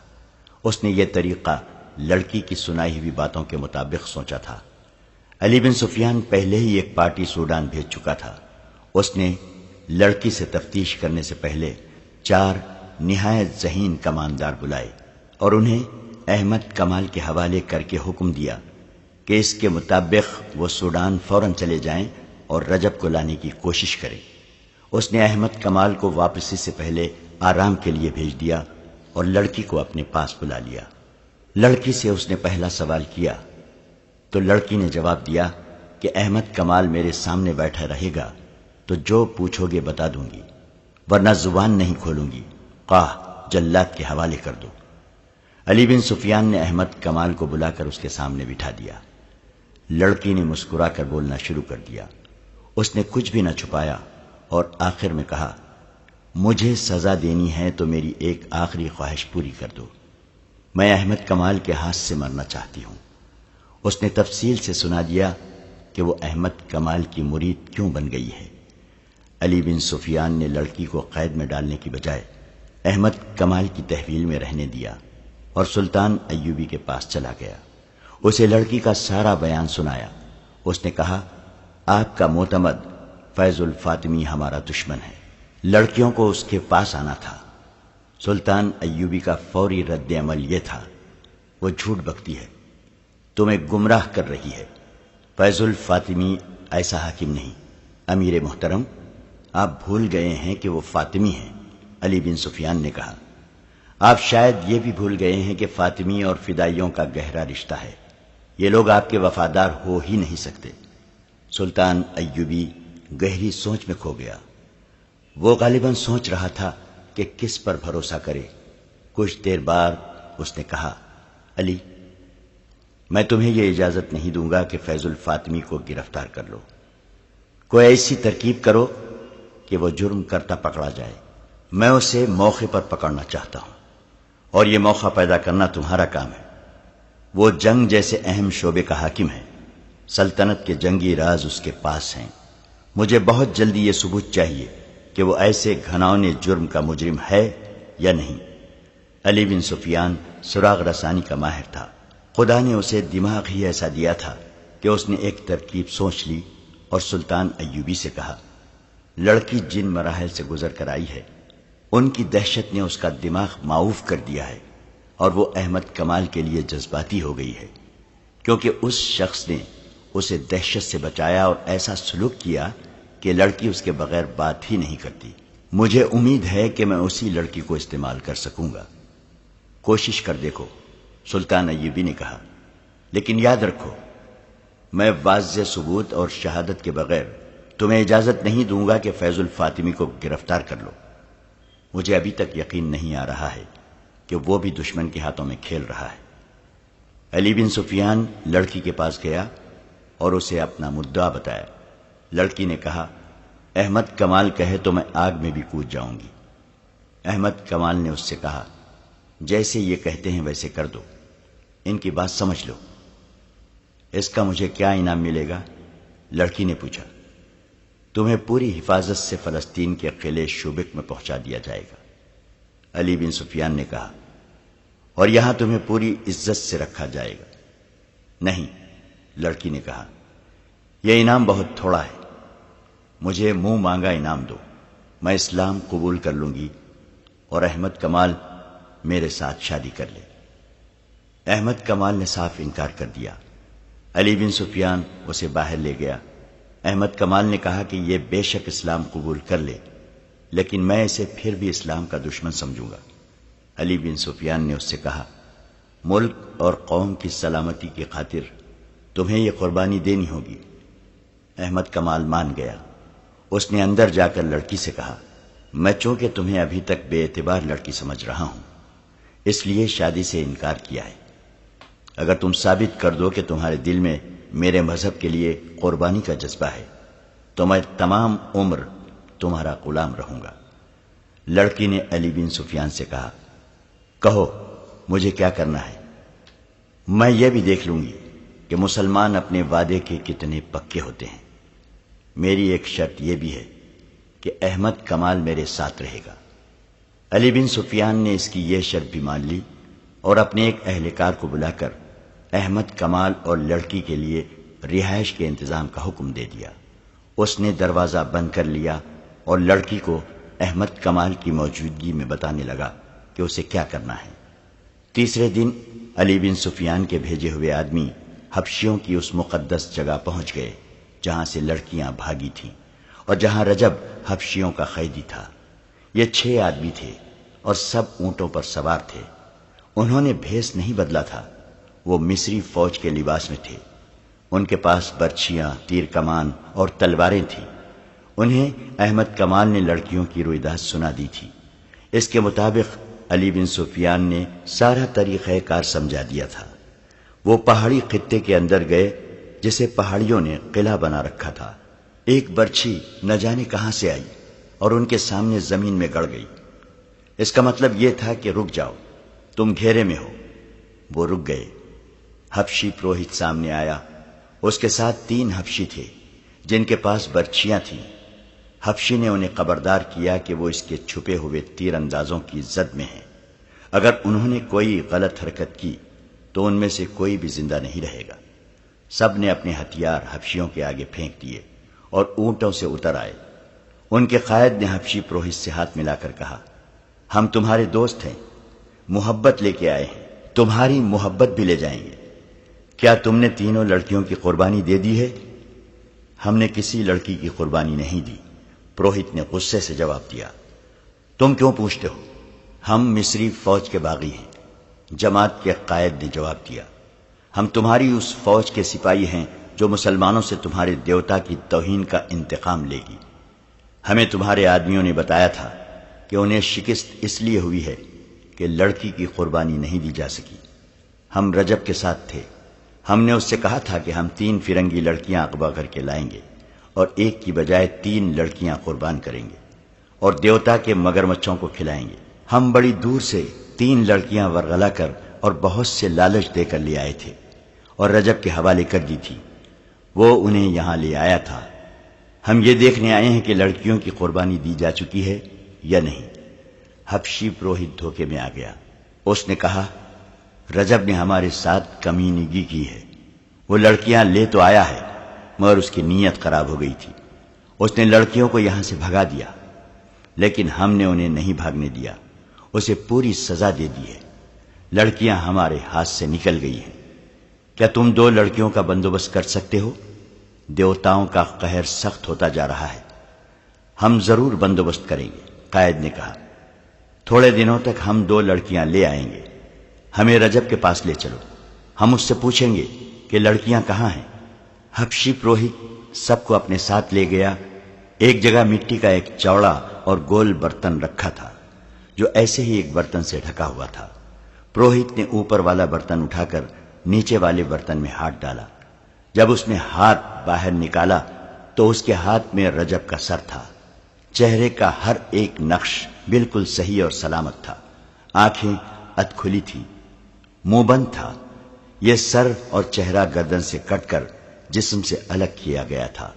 اس نے یہ طریقہ لڑکی کی سنائی ہوئی باتوں کے مطابق سوچا تھا۔ علی بن سفیان پہلے ہی ایک پارٹی سوڈان بھیج چکا تھا۔ اس نے لڑکی سے تفتیش کرنے سے پہلے 4 نہایت ذہین کماندار بلائے اور انہیں احمد کمال کے حوالے کر کے حکم دیا کہ اس کے مطابق وہ سوڈان فوراً چلے جائیں اور رجب کو لانے کی کوشش کریں۔ اس نے احمد کمال کو واپسی سے پہلے آرام کے لیے بھیج دیا اور لڑکی کو اپنے پاس بلا لیا۔ لڑکی سے اس نے پہلا سوال کیا تو لڑکی نے جواب دیا کہ احمد کمال میرے سامنے بیٹھا رہے گا تو جو پوچھو گے بتا دوں گی، ورنہ زبان نہیں کھولوں گی، خواہ جلاد کے حوالے کر دو۔ علی بن سفیان نے احمد کمال کو بلا کر اس کے سامنے بٹھا دیا۔ لڑکی نے مسکرا کر بولنا شروع کر دیا۔ اس نے کچھ بھی نہ چھپایا اور آخر میں کہا، مجھے سزا دینی ہے تو میری ایک آخری خواہش پوری کر دو۔ میں احمد کمال کے ہاتھ سے مرنا چاہتی ہوں۔ اس نے تفصیل سے سنا دیا کہ وہ احمد کمال کی مرید کیوں بن گئی ہے۔ علی بن سفیان نے لڑکی کو قید میں ڈالنے کی بجائے احمد کمال کی تحویل میں رہنے دیا اور سلطان ایوبی کے پاس چلا گیا۔ اسے لڑکی کا سارا بیان سنایا۔ اس نے کہا، آپ کا معتمد فیض الفاطمی ہمارا دشمن ہے، لڑکیوں کو اس کے پاس آنا تھا۔ سلطان ایوبی کا فوری رد عمل یہ تھا، وہ جھوٹ بکتی ہے، تمہیں گمراہ کر رہی ہے۔ فیض الفاطمی ایسا حاکم نہیں۔ امیر محترم، آپ بھول گئے ہیں کہ وہ فاطمی ہیں۔ علی بن سفیان نے کہا، آپ شاید یہ بھی بھول گئے ہیں کہ فاطمی اور فدائیوں کا گہرا رشتہ ہے، یہ لوگ آپ کے وفادار ہو ہی نہیں سکتے۔ سلطان ایوبی گہری سوچ میں کھو گیا۔ وہ غالباً سوچ رہا تھا کہ کس پر بھروسہ کرے۔ کچھ دیر بعد اس نے کہا، علی، میں تمہیں یہ اجازت نہیں دوں گا کہ فیض الفاطمی کو گرفتار کر لو۔ کوئی ایسی ترکیب کرو کہ وہ جرم کرتا پکڑا جائے۔ میں اسے موقع پر پکڑنا چاہتا ہوں اور یہ موقع پیدا کرنا تمہارا کام ہے۔ وہ جنگ جیسے اہم شعبے کا حاکم ہے، سلطنت کے جنگی راز اس کے پاس ہیں۔ مجھے بہت جلدی یہ ثبوت چاہیے کہ وہ ایسے گھناؤنے جرم کا مجرم ہے یا نہیں۔ علی بن سفیان سراغ رسانی کا ماہر تھا۔ خدا نے اسے دماغ ہی ایسا دیا تھا کہ اس نے ایک ترکیب سوچ لی اور سلطان ایوبی سے کہا، لڑکی جن مراحل سے گزر کر آئی ہے ان کی دہشت نے اس کا دماغ معوف کر دیا ہے اور وہ احمد کمال کے لیے جذباتی ہو گئی ہے، کیونکہ اس شخص نے اسے دہشت سے بچایا اور ایسا سلوک کیا کہ لڑکی اس کے بغیر بات ہی نہیں کرتی۔ مجھے امید ہے کہ میں اسی لڑکی کو استعمال کر سکوں گا۔ کوشش کر دیکھو، سلطان ایوبی نے کہا، لیکن یاد رکھو، میں واضح ثبوت اور شہادت کے بغیر تمہیں اجازت نہیں دوں گا کہ فیض الفاطمی کو گرفتار کر لو۔ مجھے ابھی تک یقین نہیں آ رہا ہے کہ وہ بھی دشمن کے ہاتھوں میں کھیل رہا ہے۔ علی بن سفیان لڑکی کے پاس گیا اور اسے اپنا مدعا بتایا۔ لڑکی نے کہا احمد کمال کہے تو میں آگ میں بھی کود جاؤں گی۔ احمد کمال نے اس سے کہا جیسے یہ کہتے ہیں ویسے کر دو، ان کی بات سمجھ لو۔ اس کا مجھے کیا انعام ملے گا؟ لڑکی نے پوچھا۔ تمہیں پوری حفاظت سے فلسطین کے قلعے شوبک میں پہنچا دیا جائے گا، علی بن سفیان نے کہا، اور یہاں تمہیں پوری عزت سے رکھا جائے گا۔ نہیں، لڑکی نے کہا، یہ انعام بہت تھوڑا ہے، مجھے منہ مانگا انعام دو، میں اسلام قبول کر لوں گی اور احمد کمال میرے ساتھ شادی کر لے۔ احمد کمال نے صاف انکار کر دیا۔ علی بن سفیان اسے باہر لے گیا۔ احمد کمال نے کہا کہ یہ بے شک اسلام قبول کر لے، لیکن میں اسے پھر بھی اسلام کا دشمن سمجھوں گا۔ علی بن سفیان نے اس سے کہا ملک اور قوم کی سلامتی کی خاطر تمہیں یہ قربانی دینی ہوگی۔ احمد کمال مان گیا۔ اس نے اندر جا کر لڑکی سے کہا میں چونکہ تمہیں ابھی تک بے اعتبار لڑکی سمجھ رہا ہوں، اس لیے شادی سے انکار کیا ہے۔ اگر تم ثابت کر دو کہ تمہارے دل میں میرے مذہب کے لیے قربانی کا جذبہ ہے تو میں تمام عمر تمہارا غلام رہوں گا۔ لڑکی نے علی بن سفیان سے کہا کہو مجھے کیا کرنا ہے، میں یہ بھی دیکھ لوں گی کہ مسلمان اپنے وعدے کے کتنے پکے ہوتے ہیں۔ میری ایک شرط یہ بھی ہے کہ احمد کمال میرے ساتھ رہے گا۔ علی بن سفیان نے اس کی یہ شرط بھی مان لی اور اپنے ایک اہلکار کو بلا کر احمد کمال اور لڑکی کے لیے رہائش کے انتظام کا حکم دے دیا۔ اس نے دروازہ بند کر لیا اور لڑکی کو احمد کمال کی موجودگی میں بتانے لگا کہ اسے کیا کرنا ہے۔ تیسرے دن علی بن سفیان کے بھیجے ہوئے آدمی حبشیوں کی اس مقدس جگہ پہنچ گئے جہاں سے لڑکیاں بھاگی تھیں اور جہاں رجب حبشیوں کا قیدی تھا۔ یہ 6 آدمی تھے اور سب اونٹوں پر سوار تھے۔ انہوں نے بھیس نہیں بدلا تھا، وہ مصری فوج کے لباس میں تھے۔ ان کے پاس برچھیاں، تیر کمان اور تلواریں تھیں۔ انہیں احمد کمال نے لڑکیوں کی رویداد سنا دی تھی۔ اس کے مطابق علی بن سفیان نے سارا طریقہ کار سمجھا دیا تھا۔ وہ پہاڑی خطے کے اندر گئے جسے پہاڑیوں نے قلعہ بنا رکھا تھا۔ ایک برچھی نہ جانے کہاں سے آئی اور ان کے سامنے زمین میں گڑ گئی۔ اس کا مطلب یہ تھا کہ رک جاؤ، تم گھیرے میں ہو۔ وہ رک گئے۔ حبشی پروہت سامنے آیا، اس کے ساتھ 3 حبشی تھے جن کے پاس برچھیاں تھیں۔ حبشی نے انہیں خبردار کیا کہ وہ اس کے چھپے ہوئے تیر اندازوں کی زد میں ہیں۔ اگر انہوں نے کوئی غلط حرکت کی تو ان میں سے کوئی بھی زندہ نہیں رہے گا۔ سب نے اپنے ہتھیار حبشیوں کے آگے پھینک دیے اور اونٹوں سے اتر آئے۔ ان کے قائد نے حبشی پروہت سے ہاتھ ملا کر کہا ہم تمہارے دوست ہیں، محبت لے کے آئے ہیں، تمہاری محبت بھی لے جائیں گے۔ کیا تم نے تینوں لڑکیوں کی قربانی دے دی ہے؟ ہم نے کسی لڑکی کی قربانی نہیں دی، پروہت نے غصے سے جواب دیا۔ تم کیوں پوچھتے ہو؟ ہم مصری فوج کے باغی ہیں، جماعت کے قائد نے جواب دیا۔ ہم تمہاری اس فوج کے سپاہی ہیں جو مسلمانوں سے تمہارے دیوتا کی توہین کا انتقام لے گی۔ ہمیں تمہارے آدمیوں نے بتایا تھا کہ انہیں شکست اس لیے ہوئی ہے کہ لڑکی کی قربانی نہیں دی جا سکی۔ ہم رجب کے ساتھ تھے، ہم نے اس سے کہا تھا کہ ہم 3 فرنگی لڑکیاں اغوا کر کے لائیں گے اور ایک کی بجائے 3 لڑکیاں قربان کریں گے اور دیوتا کے مگرمچھوں کو کھلائیں گے۔ ہم بڑی دور سے 3 لڑکیاں ورغلا کر اور بہت سے لالچ دے کر لے آئے تھے اور رجب کے حوالے کر دی تھی، وہ انہیں یہاں لے آیا تھا۔ ہم یہ دیکھنے آئے ہیں کہ لڑکیوں کی قربانی دی جا چکی ہے یا نہیں۔ حبشی پروہت دھوکے میں آ گیا۔ اس نے کہا رجب نے ہمارے ساتھ کمینگی کی ہے، وہ لڑکیاں لے تو آیا ہے مگر اس کی نیت خراب ہو گئی تھی۔ اس نے لڑکیوں کو یہاں سے بھگا دیا، لیکن ہم نے انہیں نہیں بھاگنے دیا، اسے پوری سزا دے دی ہے۔ لڑکیاں ہمارے ہاتھ سے نکل گئی ہیں۔ کیا تم 2 لڑکیوں کا بندوبست کر سکتے ہو؟ دیوتاؤں کا قہر سخت ہوتا جا رہا ہے۔ ہم ضرور بندوبست کریں گے، قائد نے کہا۔ تھوڑے دنوں تک ہم 2 لڑکیاں لے آئیں گے، ہمیں رجب کے پاس لے چلو، ہم اس سے پوچھیں گے کہ لڑکیاں کہاں ہیں۔ حبشی پروہت سب کو اپنے ساتھ لے گیا۔ ایک جگہ مٹی کا ایک چوڑا اور گول برتن رکھا تھا جو ایسے ہی ایک برتن سے ڈھکا ہوا تھا۔ پروہت نے اوپر والا برتن اٹھا کر نیچے والے برتن میں ہاتھ ڈالا۔ جب اس نے ہاتھ باہر نکالا تو اس کے ہاتھ میں رجب کا سر تھا۔ چہرے کا ہر ایک نقش بالکل صحیح اور سلامت تھا۔ آنکھیں اد کھلی تھی، منہ بند تھا۔ یہ سر اور چہرہ گردن سے کٹ کر جسم سے الگ کیا گیا تھا۔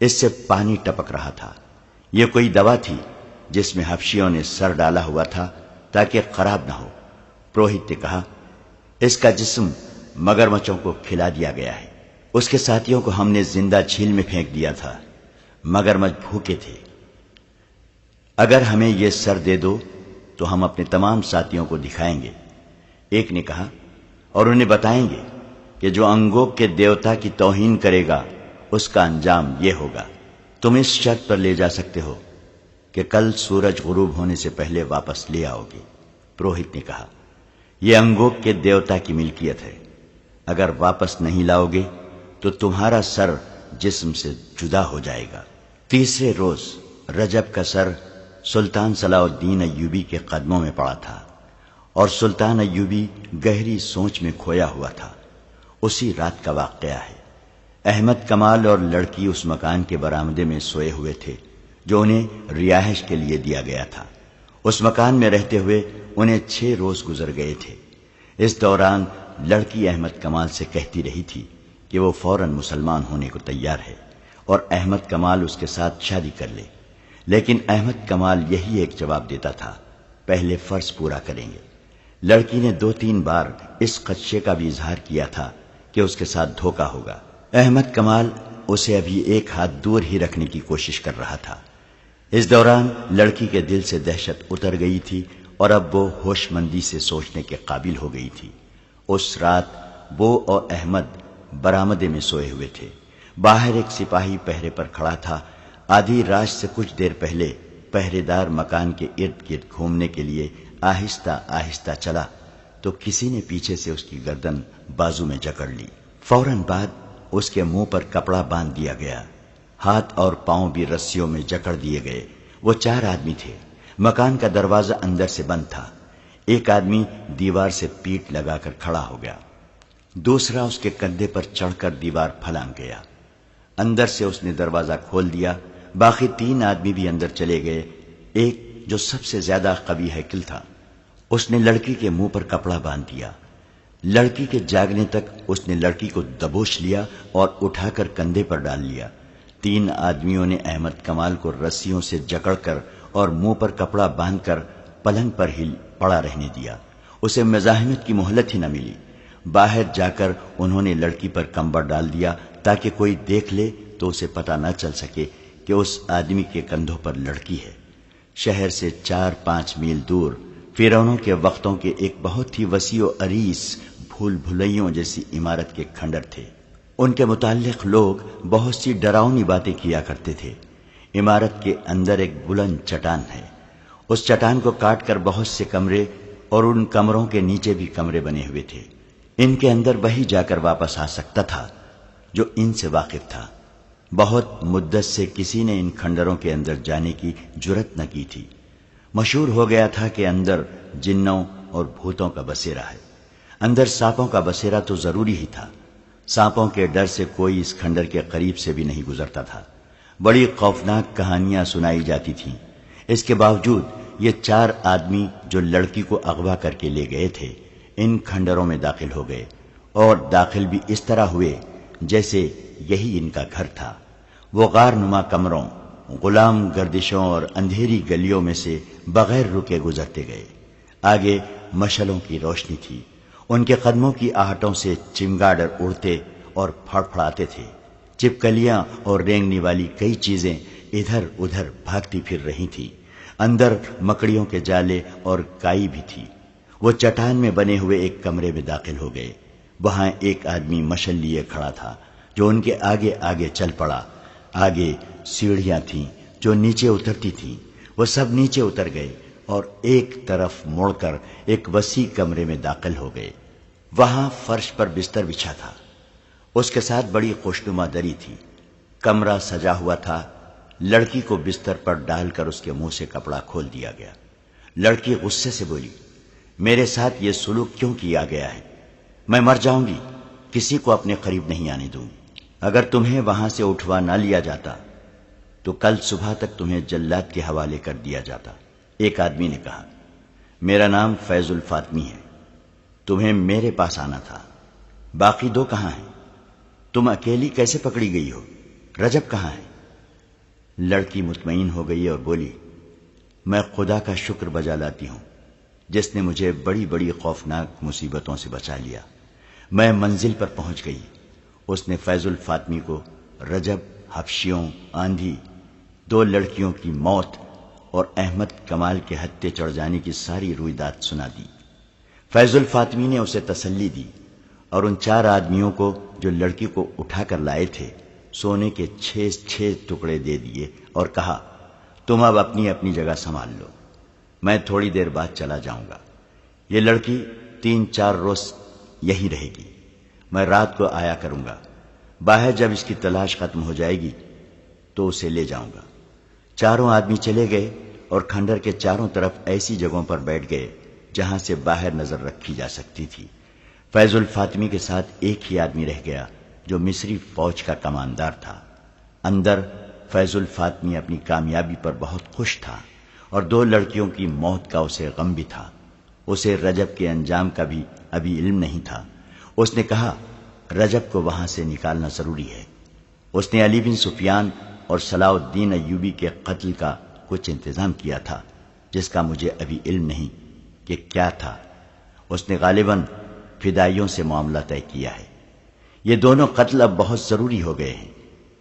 اس سے پانی ٹپک رہا تھا۔ یہ کوئی دوا تھی جس میں حبشیوں نے سر ڈالا ہوا تھا تاکہ خراب نہ ہو۔ پروہت نے کہا، اس کا جسم مگرمچھوں کو کھلا دیا گیا ہے۔ اس کے ساتھیوں کو ہم نے زندہ جھیل میں پھینک دیا تھا۔ مگرمچھ بھوکے تھے۔ اگر ہمیں یہ سر دے دو تو ہم اپنے تمام ساتھیوں کو دکھائیں گے۔ ایک نے کہا، اور انہیں بتائیں گے کہ جو انگوک کے دیوتا کی توہین کرے گا اس کا انجام یہ ہوگا۔ تم اس شرط پر لے جا سکتے ہو کہ کل سورج غروب ہونے سے پہلے واپس لے آؤ گے۔ پروہت نے کہا، یہ انگوک کے دیوتا کی ملکیت ہے، اگر واپس نہیں لاؤ گے تو تمہارا سر جسم سے جدا ہو جائے گا۔ تیسرے روز رجب کا سر سلطان صلاح الدین ایوبی کے قدموں میں پڑا تھا، اور سلطان ایوبی گہری سوچ میں کھویا ہوا تھا۔ اسی رات کا واقعہ ہے۔ احمد کمال اور لڑکی اس مکان کے برآمدے میں سوئے ہوئے تھے جو انہیں رہائش کے لیے دیا گیا تھا۔ اس مکان میں رہتے ہوئے انہیں 6 روز گزر گئے تھے۔ اس دوران لڑکی احمد کمال سے کہتی رہی تھی کہ وہ فوراً مسلمان ہونے کو تیار ہے اور احمد کمال اس کے ساتھ شادی کر لے، لیکن احمد کمال یہی ایک جواب دیتا تھا، پہلے فرض پورا کریں گے۔ لڑکی نے 2-3 بار اس خدشے کا بھی اظہار کیا تھا کہ اس کے ساتھ دھوکا ہوگا۔ احمد کمال اسے ابھی ایک ہاتھ دور ہی رکھنے کی کوشش کر رہا تھا۔ اس دوران لڑکی کے دل سے دہشت اتر گئی تھی اور اب وہ ہوش مندی سے سوچنے کے قابل ہو گئی تھی۔ اس رات وہ اور احمد برآمدے میں سوئے ہوئے تھے۔ باہر ایک سپاہی پہرے پر کھڑا تھا۔ آدھی رات سے کچھ دیر پہلے پہرے دار مکان کے ارد گرد گھومنے کے لیے آہستہ آہستہ چلا تو کسی نے پیچھے سے اس کی گردن بازو میں جکڑ لی۔ فوراً بعد اس کے منہ پر کپڑا باندھ دیا گیا۔ ہاتھ اور پاؤں بھی رسیوں میں جکڑ دیے گئے۔ وہ 4 آدمی تھے۔ مکان کا دروازہ اندر سے بند تھا۔ ایک آدمی دیوار سے پیٹ لگا کر کھڑا ہو گیا، دوسرا اس کے کندھے پر چڑھ کر دیوار پھلانگ گیا۔ اندر سے اس نے دروازہ کھول دیا۔ باقی 3 آدمی بھی اندر چلے گئے۔ ایک جو سب سے زیادہ قوی ہیکل تھا، اس نے لڑکی کے منہ پر کپڑا باندھ دیا۔ لڑکی کے جاگنے تک اس نے لڑکی کو دبوچ لیا اور اٹھا کر کندھے پر ڈال لیا۔ 3 آدمیوں نے احمد کمال کو رسیوں سے جکڑ کر اور منہ پر کپڑا باندھ کر پلنگ پر ہی پڑا رہنے دیا۔ اسے مزاحمت کی مہلت ہی نہ ملی۔ باہر جا کر انہوں نے لڑکی پر کمبر ڈال دیا تاکہ کوئی دیکھ لے تو اسے پتہ نہ چل سکے کہ اس آدمی کے کندھوں پر لڑکی ہے۔ شہر سے 4-5 میل دور فرعونوں کے وقتوں کے ایک بہت ہی وسیع و عریض بھول بھلیوں جیسی عمارت کے کھنڈر تھے۔ ان کے متعلق لوگ بہت سی ڈراؤنی باتیں کیا کرتے تھے۔ عمارت کے اندر ایک بلند چٹان ہے۔ اس چٹان کو کاٹ کر بہت سے کمرے اور ان کمروں کے نیچے بھی کمرے بنے ہوئے تھے۔ ان کے اندر وہی جا کر واپس آ سکتا تھا جو ان سے واقف تھا۔ بہت مدت سے کسی نے ان کھنڈروں کے اندر جانے کی جرت نہ کی تھی۔ مشہور ہو گیا تھا کہ اندر جنوں اور بھوتوں کا بسیرا ہے۔ اندر سانپوں کا بسیرا تو ضروری ہی تھا۔ سانپوں کے ڈر سے کوئی اس کھنڈر کے قریب سے بھی نہیں گزرتا تھا۔ بڑی خوفناک کہانیاں سنائی جاتی تھیں۔ اس کے باوجود یہ 4 آدمی جو لڑکی کو اغوا کر کے لے گئے تھے ان کھنڈروں میں داخل ہو گئے، اور داخل بھی اس طرح ہوئے جیسے یہی ان کا گھر تھا۔ وہ غار نما کمروں، غلام گردشوں اور اندھیری گلیوں میں سے بغیر رکے گزرتے گئے۔ آگے مشلوں کی روشنی تھی۔ ان کے قدموں کی آہٹوں سے چمگاڈر اڑتے اور پھڑپھڑاتے تھے۔ چپکلیاں اور رینگنے والی کئی چیزیں ادھر ادھر بھاگتی پھر رہی تھیں۔ اندر مکڑیوں کے جالے اور کائی بھی تھی۔ وہ چٹان میں بنے ہوئے ایک کمرے میں داخل ہو گئے۔ وہاں ایک آدمی مشل لیے کھڑا تھا جو ان کے آگے آگے چل پڑا۔ آگے سیڑھیاں تھیں جو نیچے اترتی تھیں۔ وہ سب نیچے اتر گئے اور ایک طرف مڑ کر ایک وسیع کمرے میں داخل ہو گئے۔ وہاں فرش پر بستر بچھا تھا۔ اس کے ساتھ بڑی خوشنما دری تھی۔ کمرہ سجا ہوا تھا۔ لڑکی کو بستر پر ڈال کر اس کے منہ سے کپڑا کھول دیا گیا۔ لڑکی غصے سے بولی، میرے ساتھ یہ سلوک کیوں کیا گیا ہے؟ میں مر جاؤں گی، کسی کو اپنے قریب نہیں آنے دوں گی۔ اگر تمہیں وہاں سے اٹھوا نہ لیا جاتا تو کل صبح تک تمہیں جلاد کے حوالے کر دیا جاتا۔ ایک آدمی نے کہا، میرا نام فیض الفاطمی ہے، تمہیں میرے پاس آنا تھا، باقی دو کہاں ہیں؟ تم اکیلی کیسے پکڑی گئی ہو؟ رجب کہاں ہے؟ لڑکی مطمئن ہو گئی اور بولی، میں خدا کا شکر بجا لاتی ہوں جس نے مجھے بڑی بڑی خوفناک مصیبتوں سے بچا لیا۔ میں منزل پر پہنچ گئی۔ اس نے فیض الفاطمی کو رجب، حبشیوں، آندھی، دو لڑکیوں کی موت اور احمد کمال کے ہتھے چڑھ جانے کی ساری رویداد سنا دی۔ فیض الفاطمی نے اسے تسلی دی اور ان 4 آدمیوں کو جو لڑکی کو اٹھا کر لائے تھے سونے کے 6 ٹکڑے دے دیے اور کہا، تم اب اپنی اپنی جگہ سنبھال لو، میں تھوڑی دیر بعد چلا جاؤں گا۔ یہ لڑکی 3-4 روز یہی رہے گی، میں رات کو آیا کروں گا، باہر جب اس کی تلاش ختم ہو جائے گی تو اسے لے جاؤں گا۔ 4 آدمی چلے گئے اور کھنڈر کے چاروں طرف ایسی جگہوں پر بیٹھ گئے جہاں سے باہر نظر رکھی جا سکتی تھی۔ فیض الفاطمی کے ساتھ ایک ہی آدمی رہ گیا جو مصری فوج کا کماندار تھا۔ اندر فیض الفاطمی اپنی کامیابی پر بہت خوش تھا اور 2 لڑکیوں کی موت کا اسے غم بھی تھا۔ اسے رجب کے انجام کا بھی ابھی علم نہیں تھا۔ اس نے کہا، رجب کو وہاں سے نکالنا ضروری ہے۔ اس نے علی بن سفیان اور صلاح الدین ایوبی کے قتل کا کچھ انتظام کیا تھا جس کا مجھے ابھی علم نہیں کہ کیا تھا۔ اس نے غالباً فدائیوں سے معاملہ طے کیا ہے۔ یہ دونوں قتل اب بہت ضروری ہو گئے ہیں،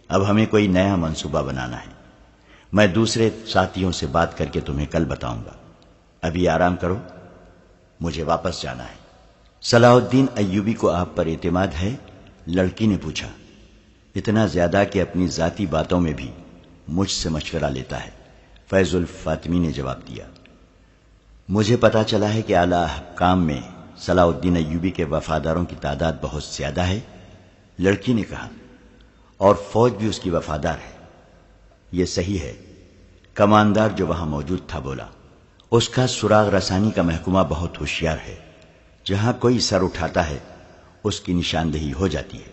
اب ہمیں کوئی نیا منصوبہ بنانا ہے۔ میں دوسرے ساتھیوں سے بات کر کے تمہیں کل بتاؤں گا، ابھی آرام کرو، مجھے واپس جانا ہے۔ صلاح الدین ایوبی کو آپ پر اعتماد ہے؟ لڑکی نے پوچھا۔ اتنا زیادہ کہ اپنی ذاتی باتوں میں بھی مجھ سے مشورہ لیتا ہے، فیض الفاطمی نے جواب دیا۔ مجھے پتا چلا ہے کہ اعلیٰ حکام میں صلاح الدین ایوبی کے وفاداروں کی تعداد بہت زیادہ ہے، لڑکی نے کہا، اور فوج بھی اس کی وفادار ہے۔ یہ صحیح ہے، کماندار جو وہاں موجود تھا بولا۔ اس کا سراغ رسانی کا محکمہ بہت ہوشیار ہے، جہاں کوئی سر اٹھاتا ہے اس کی نشاندہی ہو جاتی ہے۔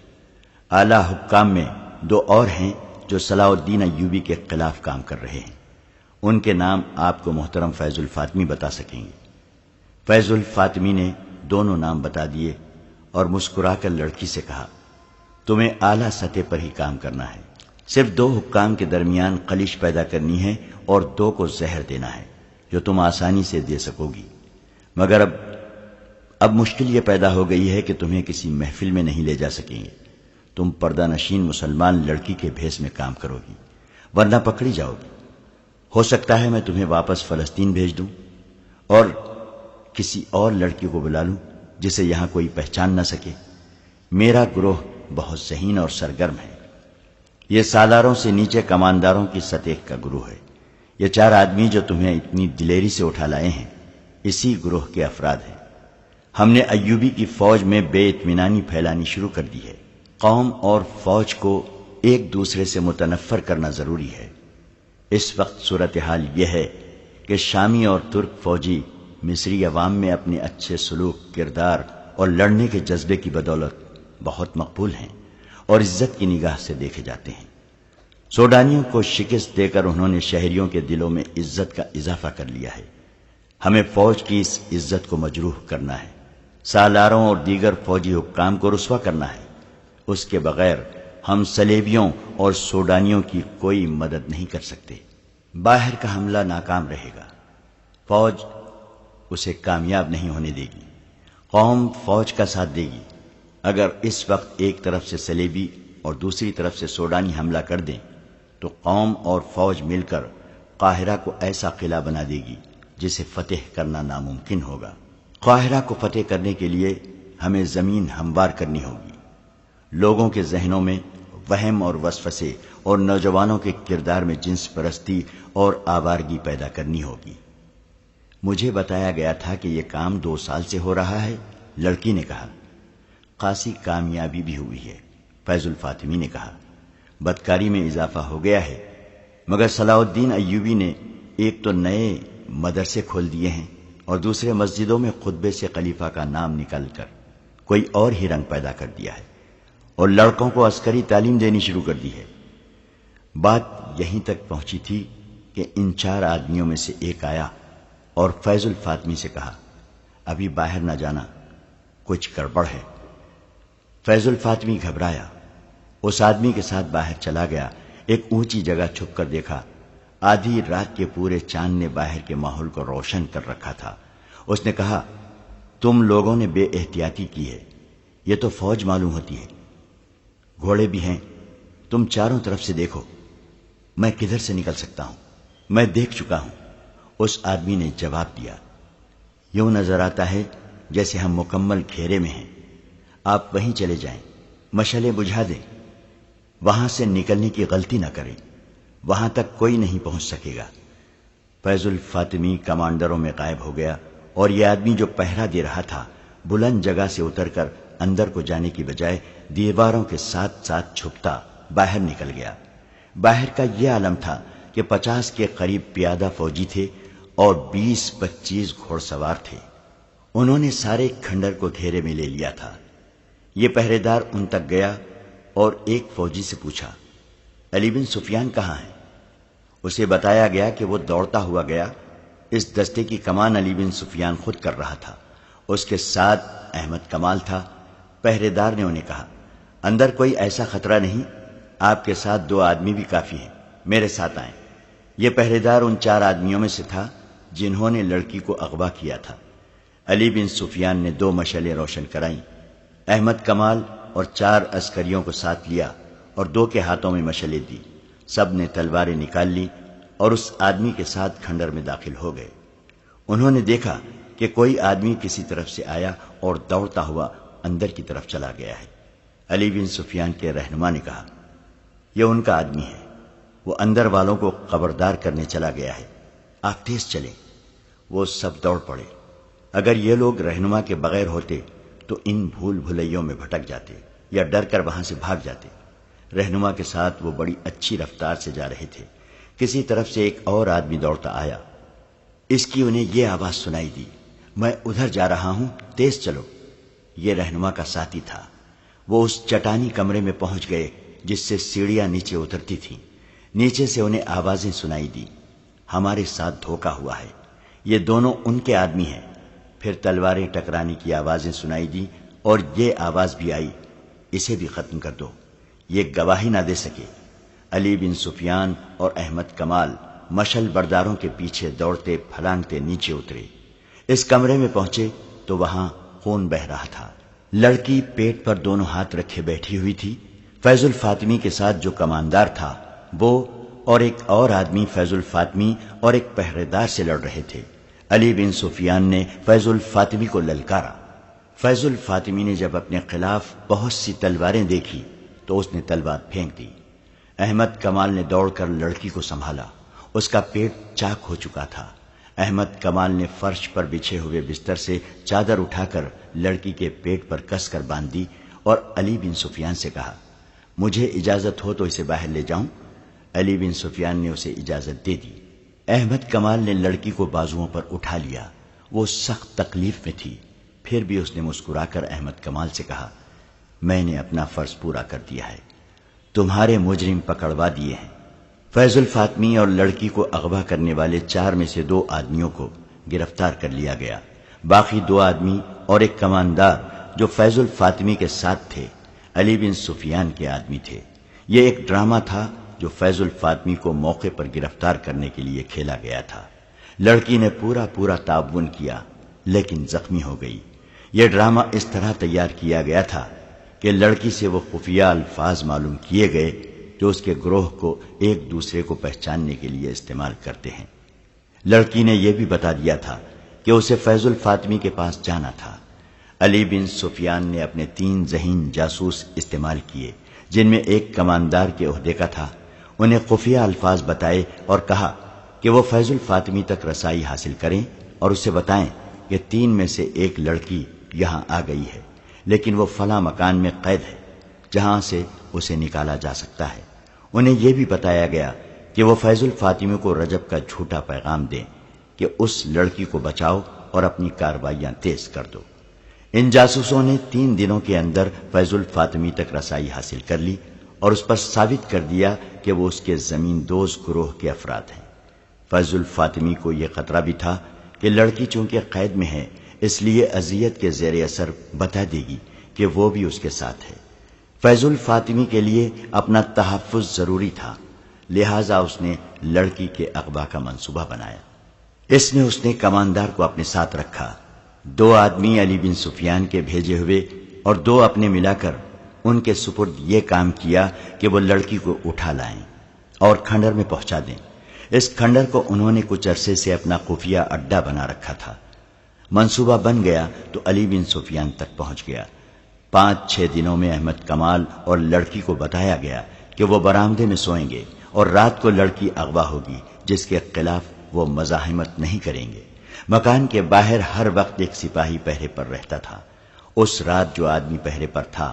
اعلیٰ حکام میں 2 اور ہیں جو صلاح الدین ایوبی کے خلاف کام کر رہے ہیں، ان کے نام آپ کو محترم فیض الفاطمی بتا سکیں گے۔ فیض الفاطمی نے دونوں نام بتا دیے اور مسکرا کر لڑکی سے کہا، تمہیں اعلیٰ سطح پر ہی کام کرنا ہے، صرف 2 حکام کے درمیان خلیش پیدا کرنی ہے اور 2 کو زہر دینا ہے جو تم آسانی سے دے سکو گی، مگر اب مشکل یہ پیدا ہو گئی ہے کہ تمہیں کسی محفل میں نہیں لے جا سکیں گے۔ تم پردہ نشین مسلمان لڑکی کے بھیس میں کام کرو گی، ورنہ پکڑی جاؤ گی۔ ہو سکتا ہے میں تمہیں واپس فلسطین بھیج دوں اور کسی اور لڑکی کو بلا لوں جسے یہاں کوئی پہچان نہ سکے۔ میرا گروہ بہت ذہین اور سرگرم ہے، یہ سالاروں سے نیچے کمانداروں کی سطح کا گروہ ہے۔ یہ 4 آدمی جو تمہیں اتنی دلیری سے اٹھا لائے ہیں اسی گروہ کے افراد ہیں۔ ہم نے ایوبی کی فوج میں بے اطمینانی پھیلانی شروع کر دی ہے۔ قوم اور فوج کو ایک دوسرے سے متنفر کرنا ضروری ہے۔ اس وقت صورتحال یہ ہے کہ شامی اور ترک فوجی مصری عوام میں اپنے اچھے سلوک، کردار اور لڑنے کے جذبے کی بدولت بہت مقبول ہیں اور عزت کی نگاہ سے دیکھے جاتے ہیں۔ سوڈانیوں کو شکست دے کر انہوں نے شہریوں کے دلوں میں عزت کا اضافہ کر لیا ہے۔ ہمیں فوج کی اس عزت کو مجروح کرنا ہے، سالاروں اور دیگر فوجی حکام کو رسوا کرنا ہے۔ اس کے بغیر ہم صلیبیوں اور سوڈانیوں کی کوئی مدد نہیں کر سکتے۔ باہر کا حملہ ناکام رہے گا، فوج اسے کامیاب نہیں ہونے دے گی، قوم فوج کا ساتھ دے گی۔ اگر اس وقت ایک طرف سے صلیبی اور دوسری طرف سے سوڈانی حملہ کر دیں تو قوم اور فوج مل کر قاہرہ کو ایسا قلعہ بنا دے گی جسے فتح کرنا ناممکن ہوگا۔ قاہرہ کو فتح کرنے کے لیے ہمیں زمین ہموار کرنی ہوگی، لوگوں کے ذہنوں میں وہم اور وسوسے اور نوجوانوں کے کردار میں جنس پرستی اور آوارگی پیدا کرنی ہوگی۔ مجھے بتایا گیا تھا کہ یہ کام 2 سال سے ہو رہا ہے، لڑکی نے کہا۔ خاصی کامیابی بھی ہوئی ہے، فیض الفاطمی نے کہا۔ بدکاری میں اضافہ ہو گیا ہے، مگر صلاح الدین ایوبی نے ایک تو نئے مدرسے کھول دیے ہیں اور دوسرے مسجدوں میں خطبے سے خلیفہ کا نام نکل کر کوئی اور ہی رنگ پیدا کر دیا ہے، اور لڑکوں کو عسکری تعلیم دینی شروع کر دی ہے۔ بات یہیں تک پہنچی تھی کہ ان 4 آدمیوں میں سے ایک آیا اور فیض الفاطمی سے کہا، ابھی باہر نہ جانا، کچھ گڑبڑ ہے۔ فیض الفاطمی گھبرایا، اس آدمی کے ساتھ باہر چلا گیا۔ ایک اونچی جگہ چھپ کر دیکھا، آدھی رات کے پورے چاند نے باہر کے ماحول کو روشن کر رکھا تھا۔ اس نے کہا، تم لوگوں نے بے احتیاطی کی ہے، یہ تو فوج معلوم ہوتی ہے، گھوڑے بھی ہیں، تم چاروں طرف سے دیکھو، میں کدھر سے نکل سکتا ہوں؟ میں دیکھ چکا ہوں۔ اس آدمی نے جواب دیا، یوں نظر آتا ہے جیسے ہم مکمل گھیرے میں ہیں، آپ وہیں چلے جائیں، مشعلیں بجھا دیں، وہاں سے نکلنے کی غلطی نہ کریں، وہاں تک کوئی نہیں پہنچ سکے گا۔ فیض الفاطمی کمانڈروں میں غائب ہو گیا اور یہ آدمی جو پہرا دے رہا تھا بلند جگہ سے اتر کر اندر کو جانے کی بجائے دیواروں کے ساتھ ساتھ چھپتا باہر نکل گیا۔ باہر کا یہ عالم تھا کہ 50 کے قریب پیادہ فوجی تھے اور 20-25 گھوڑ سوار تھے۔ انہوں نے سارے کھنڈر کو گھیرے میں لے لیا تھا۔ یہ پہرے دار ان تک گیا اور ایک فوجی سے پوچھا، علی بن سفیان کہاں ہے؟ اسے بتایا گیا کہ وہ دوڑتا ہوا گیا۔ اس دستے کی کمان علی بن سفیان خود کر رہا تھا، اس کے ساتھ احمد کمال تھا۔ پہرے دار نے انہیں کہا، اندر کوئی ایسا خطرہ نہیں، آپ کے ساتھ 2 آدمی بھی کافی ہیں، میرے ساتھ آئیں۔ یہ پہرے دار ان 4 آدمیوں میں سے تھا جنہوں نے لڑکی کو اغوا کیا تھا۔ علی بن سفیان نے 2 مشعلیں روشن کرائیں، احمد کمال اور 4 عسکریوں کو ساتھ لیا اور 2 کے ہاتھوں میں مشعلیں دی۔ سب نے تلواریں نکال لی اور اس آدمی کے ساتھ کھنڈر میں داخل ہو گئے۔ انہوں نے دیکھا کہ کوئی آدمی کسی طرف سے آیا اور دوڑتا ہوا اندر کی طرف چلا گیا ہے۔ علی بن سفیان کے رہنما نے کہا، یہ ان کا آدمی ہے، وہ اندر والوں کو خبردار کرنے چلا گیا ہے، آپ تیز چلیں۔ وہ سب دوڑ پڑے۔ اگر یہ لوگ رہنما کے بغیر ہوتے تو ان بھول بھلیوں میں بھٹک جاتے یا ڈر کر وہاں سے بھاگ جاتے۔ رہنما کے ساتھ وہ بڑی اچھی رفتار سے جا رہے تھے۔ کسی طرف سے ایک اور آدمی دوڑتا آیا، اس کی انہیں یہ آواز سنائی دی، میں ادھر جا رہا ہوں، تیز چلو۔ یہ رہنما کا ساتھی تھا۔ وہ اس چٹانی کمرے میں پہنچ گئے جس سے سیڑھیاں نیچے اترتی تھیں۔ نیچے سے انہیں آوازیں سنائی دی، ہمارے ساتھ دھوکا ہوا ہے، یہ دونوں ان کے آدمی ہیں۔ پھر تلواریں ٹکرانے کی آوازیں سنائی دی اور یہ آواز بھی آئی، اسے بھی ختم کر دو، یہ گواہی نہ دے سکے۔ علی بن سفیان اور احمد کمال مشعل برداروں کے پیچھے دوڑتے پھلانگتے نیچے اترے۔ اس کمرے میں پہنچے تو وہاں خون بہہ رہا تھا۔ لڑکی پیٹ پر دونوں ہاتھ رکھے بیٹھی ہوئی تھی۔ فیض الفاطمی کے ساتھ جو کماندار تھا وہ اور ایک اور آدمی فیض الفاطمی اور ایک پہرے دار سے لڑ رہے تھے۔ علی بن سفیان نے فیض الفاطمی کو للکارا۔ فیض الفاطمی نے جب اپنے خلاف بہت سی تلواریں دیکھی تو اس نے تلوار پھینک دی۔ احمد کمال نے دوڑ کر لڑکی کو سنبھالا، اس کا پیٹ چاک ہو چکا تھا۔ احمد کمال نے فرش پر بچھے ہوئے بستر سے چادر اٹھا کر لڑکی کے پیٹ پر کس کر باندھ دی اور علی بن سفیان سے کہا، مجھے اجازت ہو تو اسے باہر لے جاؤں۔ علی بن سفیان نے اسے اجازت دے دی۔ احمد کمال نے لڑکی کو بازوؤں پر اٹھا لیا، وہ سخت تکلیف میں تھی، پھر بھی اس نے مسکرا کر احمد کمال سے کہا، میں نے اپنا فرض پورا کر دیا ہے، تمہارے مجرم پکڑوا دیے ہیں۔ فیض الفاطمی اور لڑکی کو اغوا کرنے والے 4 میں سے 2 آدمیوں کو گرفتار کر لیا گیا۔ باقی 2 آدمی اور ایک کماندار جو فیض الفاطمی کے ساتھ تھے علی بن سفیان کے آدمی تھے۔ یہ ایک ڈرامہ تھا جو فیض الفاطمی کو موقع پر گرفتار کرنے کے لیے کھیلا گیا تھا۔ لڑکی نے پورا تعاون کیا لیکن زخمی ہو گئی۔ یہ ڈرامہ اس طرح تیار کیا گیا تھا کہ لڑکی سے وہ خفیہ الفاظ معلوم کیے گئے جو اس کے گروہ کو ایک دوسرے کو پہچاننے کے لیے استعمال کرتے ہیں۔ لڑکی نے یہ بھی بتا دیا تھا کہ اسے فیض الفاطمی کے پاس جانا تھا۔ علی بن سفیان نے اپنے 3 ذہین جاسوس استعمال کیے جن میں ایک کماندار کے عہدے کا تھا۔ انہیں خفیہ الفاظ بتائے اور کہا کہ وہ فیض الفاطمی تک رسائی حاصل کریں اور اسے بتائیں کہ 3 میں سے ایک لڑکی یہاں آ گئی ہے لیکن وہ فلاں مکان میں قید ہے جہاں سے اسے نکالا جا سکتا ہے۔ انہیں یہ بھی بتایا گیا کہ وہ فیض الفاطمی کو رجب کا جھوٹا پیغام دیں کہ اس لڑکی کو بچاؤ اور اپنی کاروائیاں تیز کر دو۔ ان جاسوسوں نے 3 دنوں کے اندر فیض الفاطمی تک رسائی حاصل کر لی اور اس پر ثابت کر دیا کہ وہ اس کے زمین دوز گروہ کے افراد ہیں۔ فیض الفاطمی کو یہ خطرہ بھی تھا کہ لڑکی چونکہ قید میں ہے اس لیے اذیت کے زیر اثر بتا دے گی کہ وہ بھی اس کے ساتھ ہے۔ فیض الفاطمی کے لیے اپنا تحفظ ضروری تھا، لہذا اس نے لڑکی کے اغوا کا منصوبہ بنایا۔ اس نے کماندار کو اپنے ساتھ رکھا، 2 آدمی علی بن سفیان کے بھیجے ہوئے اور 2 اپنے ملا کر ان کے سپرد یہ کام کیا کہ وہ لڑکی کو اٹھا لائیں اور کھنڈر میں پہنچا دیں۔ اس کھنڈر کو انہوں نے کچھ عرصے سے اپنا خفیہ اڈا بنا رکھا تھا۔ منصوبہ بن گیا تو علی بن سفیان تک پہنچ گیا۔ 5-6 دنوں میں احمد کمال اور لڑکی کو بتایا گیا کہ وہ برآمدے میں سوئیں گے اور رات کو لڑکی اغوا ہوگی، جس کے خلاف وہ مزاحمت نہیں کریں گے۔ مکان کے باہر ہر وقت ایک سپاہی پہرے پر رہتا تھا۔ اس رات جو آدمی پہرے پر تھا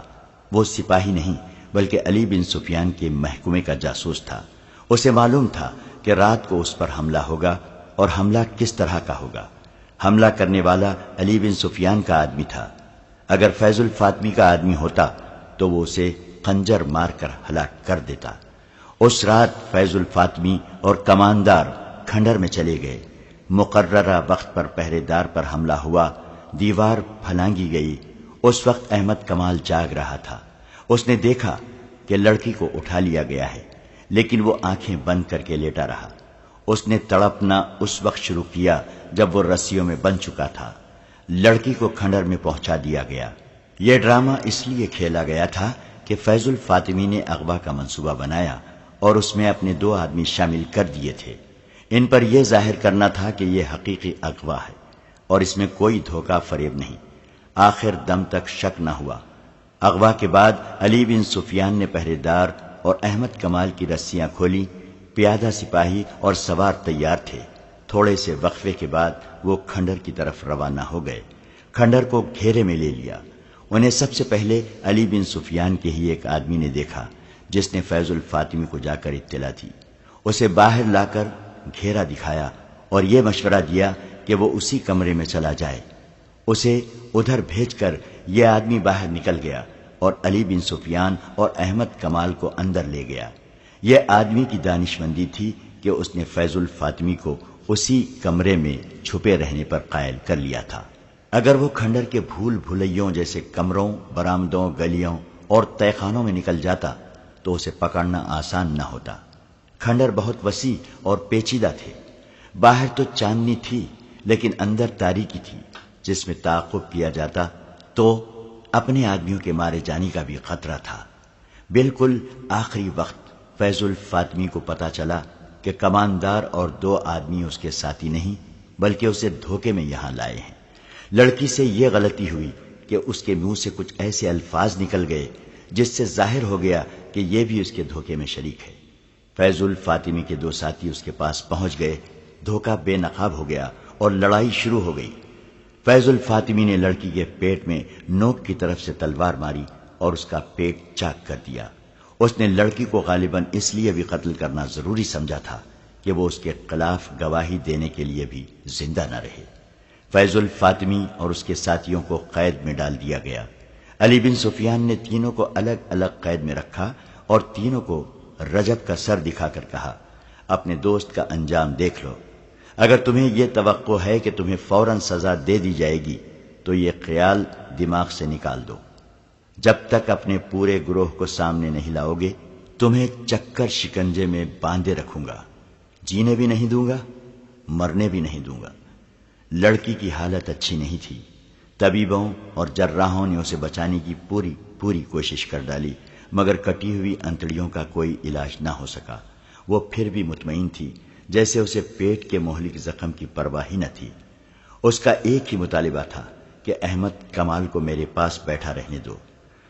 وہ سپاہی نہیں بلکہ علی بن سفیان کے محکمے کا جاسوس تھا۔ اسے معلوم تھا کہ رات کو اس پر حملہ ہوگا اور حملہ کس طرح کا ہوگا۔ حملہ کرنے والا علی بن سفیان کا آدمی تھا۔ اگر فیض الفاطمی کا آدمی ہوتا تو وہ اسے خنجر مار کر ہلاک کر دیتا۔ اس رات فیض الفاطمی اور کماندار کھنڈر میں چلے گئے۔ مقررہ وقت پر پہرے دار پر حملہ ہوا، دیوار پھلانگی گئی۔ اس وقت احمد کمال جاگ رہا تھا۔ اس نے دیکھا کہ لڑکی کو اٹھا لیا گیا ہے، لیکن وہ آنکھیں بند کر کے لیٹا رہا۔ اس نے تڑپنا اس وقت شروع کیا جب وہ رسیوں میں بند چکا تھا۔ لڑکی کو کھنڈر میں پہنچا دیا گیا۔ یہ ڈرامہ اس لیے کھیلا گیا تھا کہ فیض الفاطمی نے اغوا کا منصوبہ بنایا اور اس میں اپنے 2 آدمی شامل کر دیے تھے۔ ان پر یہ ظاہر کرنا تھا کہ یہ حقیقی اغوا ہے اور اس میں کوئی دھوکہ فریب نہیں۔ آخر دم تک شک نہ ہوا۔ اغوا کے بعد علی بن سفیان نے پہرے دار اور احمد کمال کی رسیاں کھولی۔ پیادہ سپاہی اور سوار تیار تھے۔ تھوڑے سے وقفے کے بعد وہ کھنڈر کی طرف روانہ ہو گئے۔ کھنڈر کو گھیرے میں لے لیا۔ انہیں سب سے پہلے علی بن سفیان کے ہی ایک آدمی نے دیکھا جس نے فیض الفاطمی کو جا کر اطلاع دی۔ اسے باہر لا کر گھیرا دکھایا اور یہ مشورہ دیا کہ وہ اسی کمرے میں چلا جائے۔ اسے ادھر بھیج کر یہ آدمی باہر نکل گیا اور علی بن سفیان اور احمد کمال کو اندر لے گیا۔ یہ آدمی کی دانشمندی تھی کہ اس نے فیض الفاطمی کو اسی کمرے میں چھپے رہنے پر قائل کر لیا تھا۔ اگر وہ کھنڈر کے بھول بھلیوں جیسے کمروں، برآمدوں، گلیوں اور تہہ خانوں میں نکل جاتا تو اسے پکڑنا آسان نہ ہوتا۔ کھنڈر بہت وسیع اور پیچیدہ تھے۔ باہر تو چاندنی تھی لیکن اندر تاریکی تھی۔ جس میں تعاقب کیا جاتا تو اپنے آدمیوں کے مارے جانے کا بھی خطرہ تھا۔ بالکل آخری وقت فیض الفاطمی کو پتا چلا کہ کماندار اور 2 آدمی اس کے ساتھی نہیں بلکہ اسے دھوکے میں یہاں لائے ہیں۔ لڑکی سے یہ غلطی ہوئی کہ اس کے منہ سے کچھ ایسے الفاظ نکل گئے جس سے ظاہر ہو گیا کہ یہ بھی اس کے دھوکے میں شریک ہے۔ فیض الفاطمی کے 2 ساتھی اس کے پاس پہنچ گئے۔ دھوکہ بے نقاب ہو گیا اور لڑائی شروع ہو گئی۔ فیض الفاطمی نے لڑکی کے پیٹ میں نوک کی طرف سے تلوار ماری اور اس کا پیٹ چاک کر دیا۔ اس نے لڑکی کو غالباً اس لیے بھی قتل کرنا ضروری سمجھا تھا کہ وہ اس کے خلاف گواہی دینے کے لیے بھی زندہ نہ رہے۔ فیض الفاطمی اور اس کے ساتھیوں کو قید میں ڈال دیا گیا۔ علی بن سفیان نے تینوں کو الگ الگ قید میں رکھا اور تینوں کو رجب کا سر دکھا کر کہا، اپنے دوست کا انجام دیکھ لو۔ اگر تمہیں یہ توقع ہے کہ تمہیں فوراً سزا دے دی جائے گی تو یہ خیال دماغ سے نکال دو۔ جب تک اپنے پورے گروہ کو سامنے نہیں لاؤ گے تمہیں چکر شکنجے میں باندھے رکھوں گا، جینے بھی نہیں دوں گا، مرنے بھی نہیں دوں گا۔ لڑکی کی حالت اچھی نہیں تھی۔ طبیبوں اور جراحوں نے اسے بچانے کی پوری کوشش کر ڈالی مگر کٹی ہوئی انتڑیوں کا کوئی علاج نہ ہو سکا۔ وہ پھر بھی مطمئن تھی، جیسے اسے پیٹ کے مہلک زخم کی پرواہ ہی نہ تھی۔ اس کا ایک ہی مطالبہ تھا کہ احمد کمال کو میرے پاس بیٹھا رہنے دو۔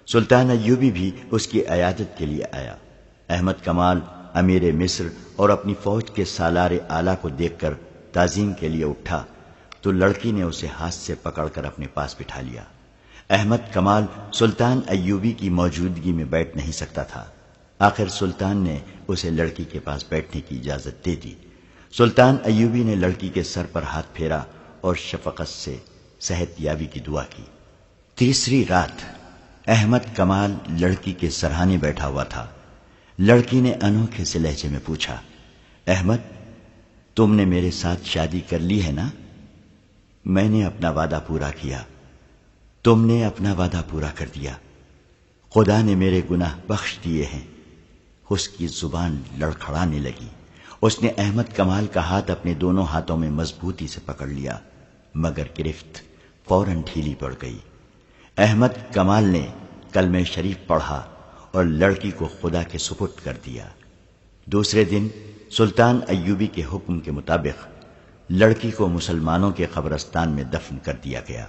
سلطان ایوبی بھی اس کی عیادت کے لیے آیا۔ احمد کمال امیر مصر اور اپنی فوج کے سالار اعلیٰ کو دیکھ کر تعظیم کے لیے اٹھا تو لڑکی نے اسے ہاتھ سے پکڑ کر اپنے پاس بٹھا لیا۔ احمد کمال سلطان ایوبی کی موجودگی میں بیٹھ نہیں سکتا تھا۔ آخر سلطان نے اسے لڑکی کے پاس بیٹھنے کی اجازت دے دی۔ سلطان ایوبی نے لڑکی کے سر پر ہاتھ پھیرا اور شفقت سے صحت یابی کی دعا کی۔ تیسری رات احمد کمال لڑکی کے سرہانے بیٹھا ہوا تھا۔ لڑکی نے انوکھے سے لہجے میں پوچھا، احمد تم نے میرے ساتھ شادی کر لی ہے نا؟ میں نے اپنا وعدہ پورا کیا، تم نے اپنا وعدہ پورا کر دیا، خدا نے میرے گناہ بخش دیے ہیں۔ اس کی زبان لڑکھڑانے لگی۔ اس نے احمد کمال کا ہاتھ اپنے دونوں ہاتھوں میں مضبوطی سے پکڑ لیا، مگر گرفت فوراً ڈھیلی پڑ گئی۔ احمد کمال نے کلمہ شریف پڑھا اور لڑکی کو خدا کے سپرد کر دیا۔ دوسرے دن سلطان ایوبی کے حکم کے مطابق لڑکی کو مسلمانوں کے قبرستان میں دفن کر دیا گیا۔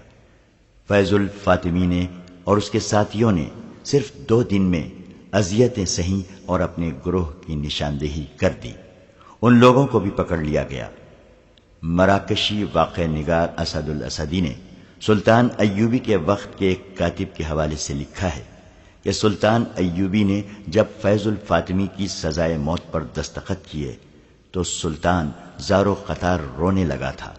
فیض الفاطمی نے اور اس کے ساتھیوں نے صرف 2 دن میں اذیتیں سہیں اور اپنے گروہ کی نشاندہی کر دی۔ ان لوگوں کو بھی پکڑ لیا گیا۔ مراکشی واقع نگار اسد الاسدی نے سلطان ایوبی کے وقت کے ایک کاتب کے حوالے سے لکھا ہے کہ سلطان ایوبی نے جب فیض الفاطمی کی سزائے موت پر دستخط کیے تو سلطان زار و قطار رونے لگا تھا۔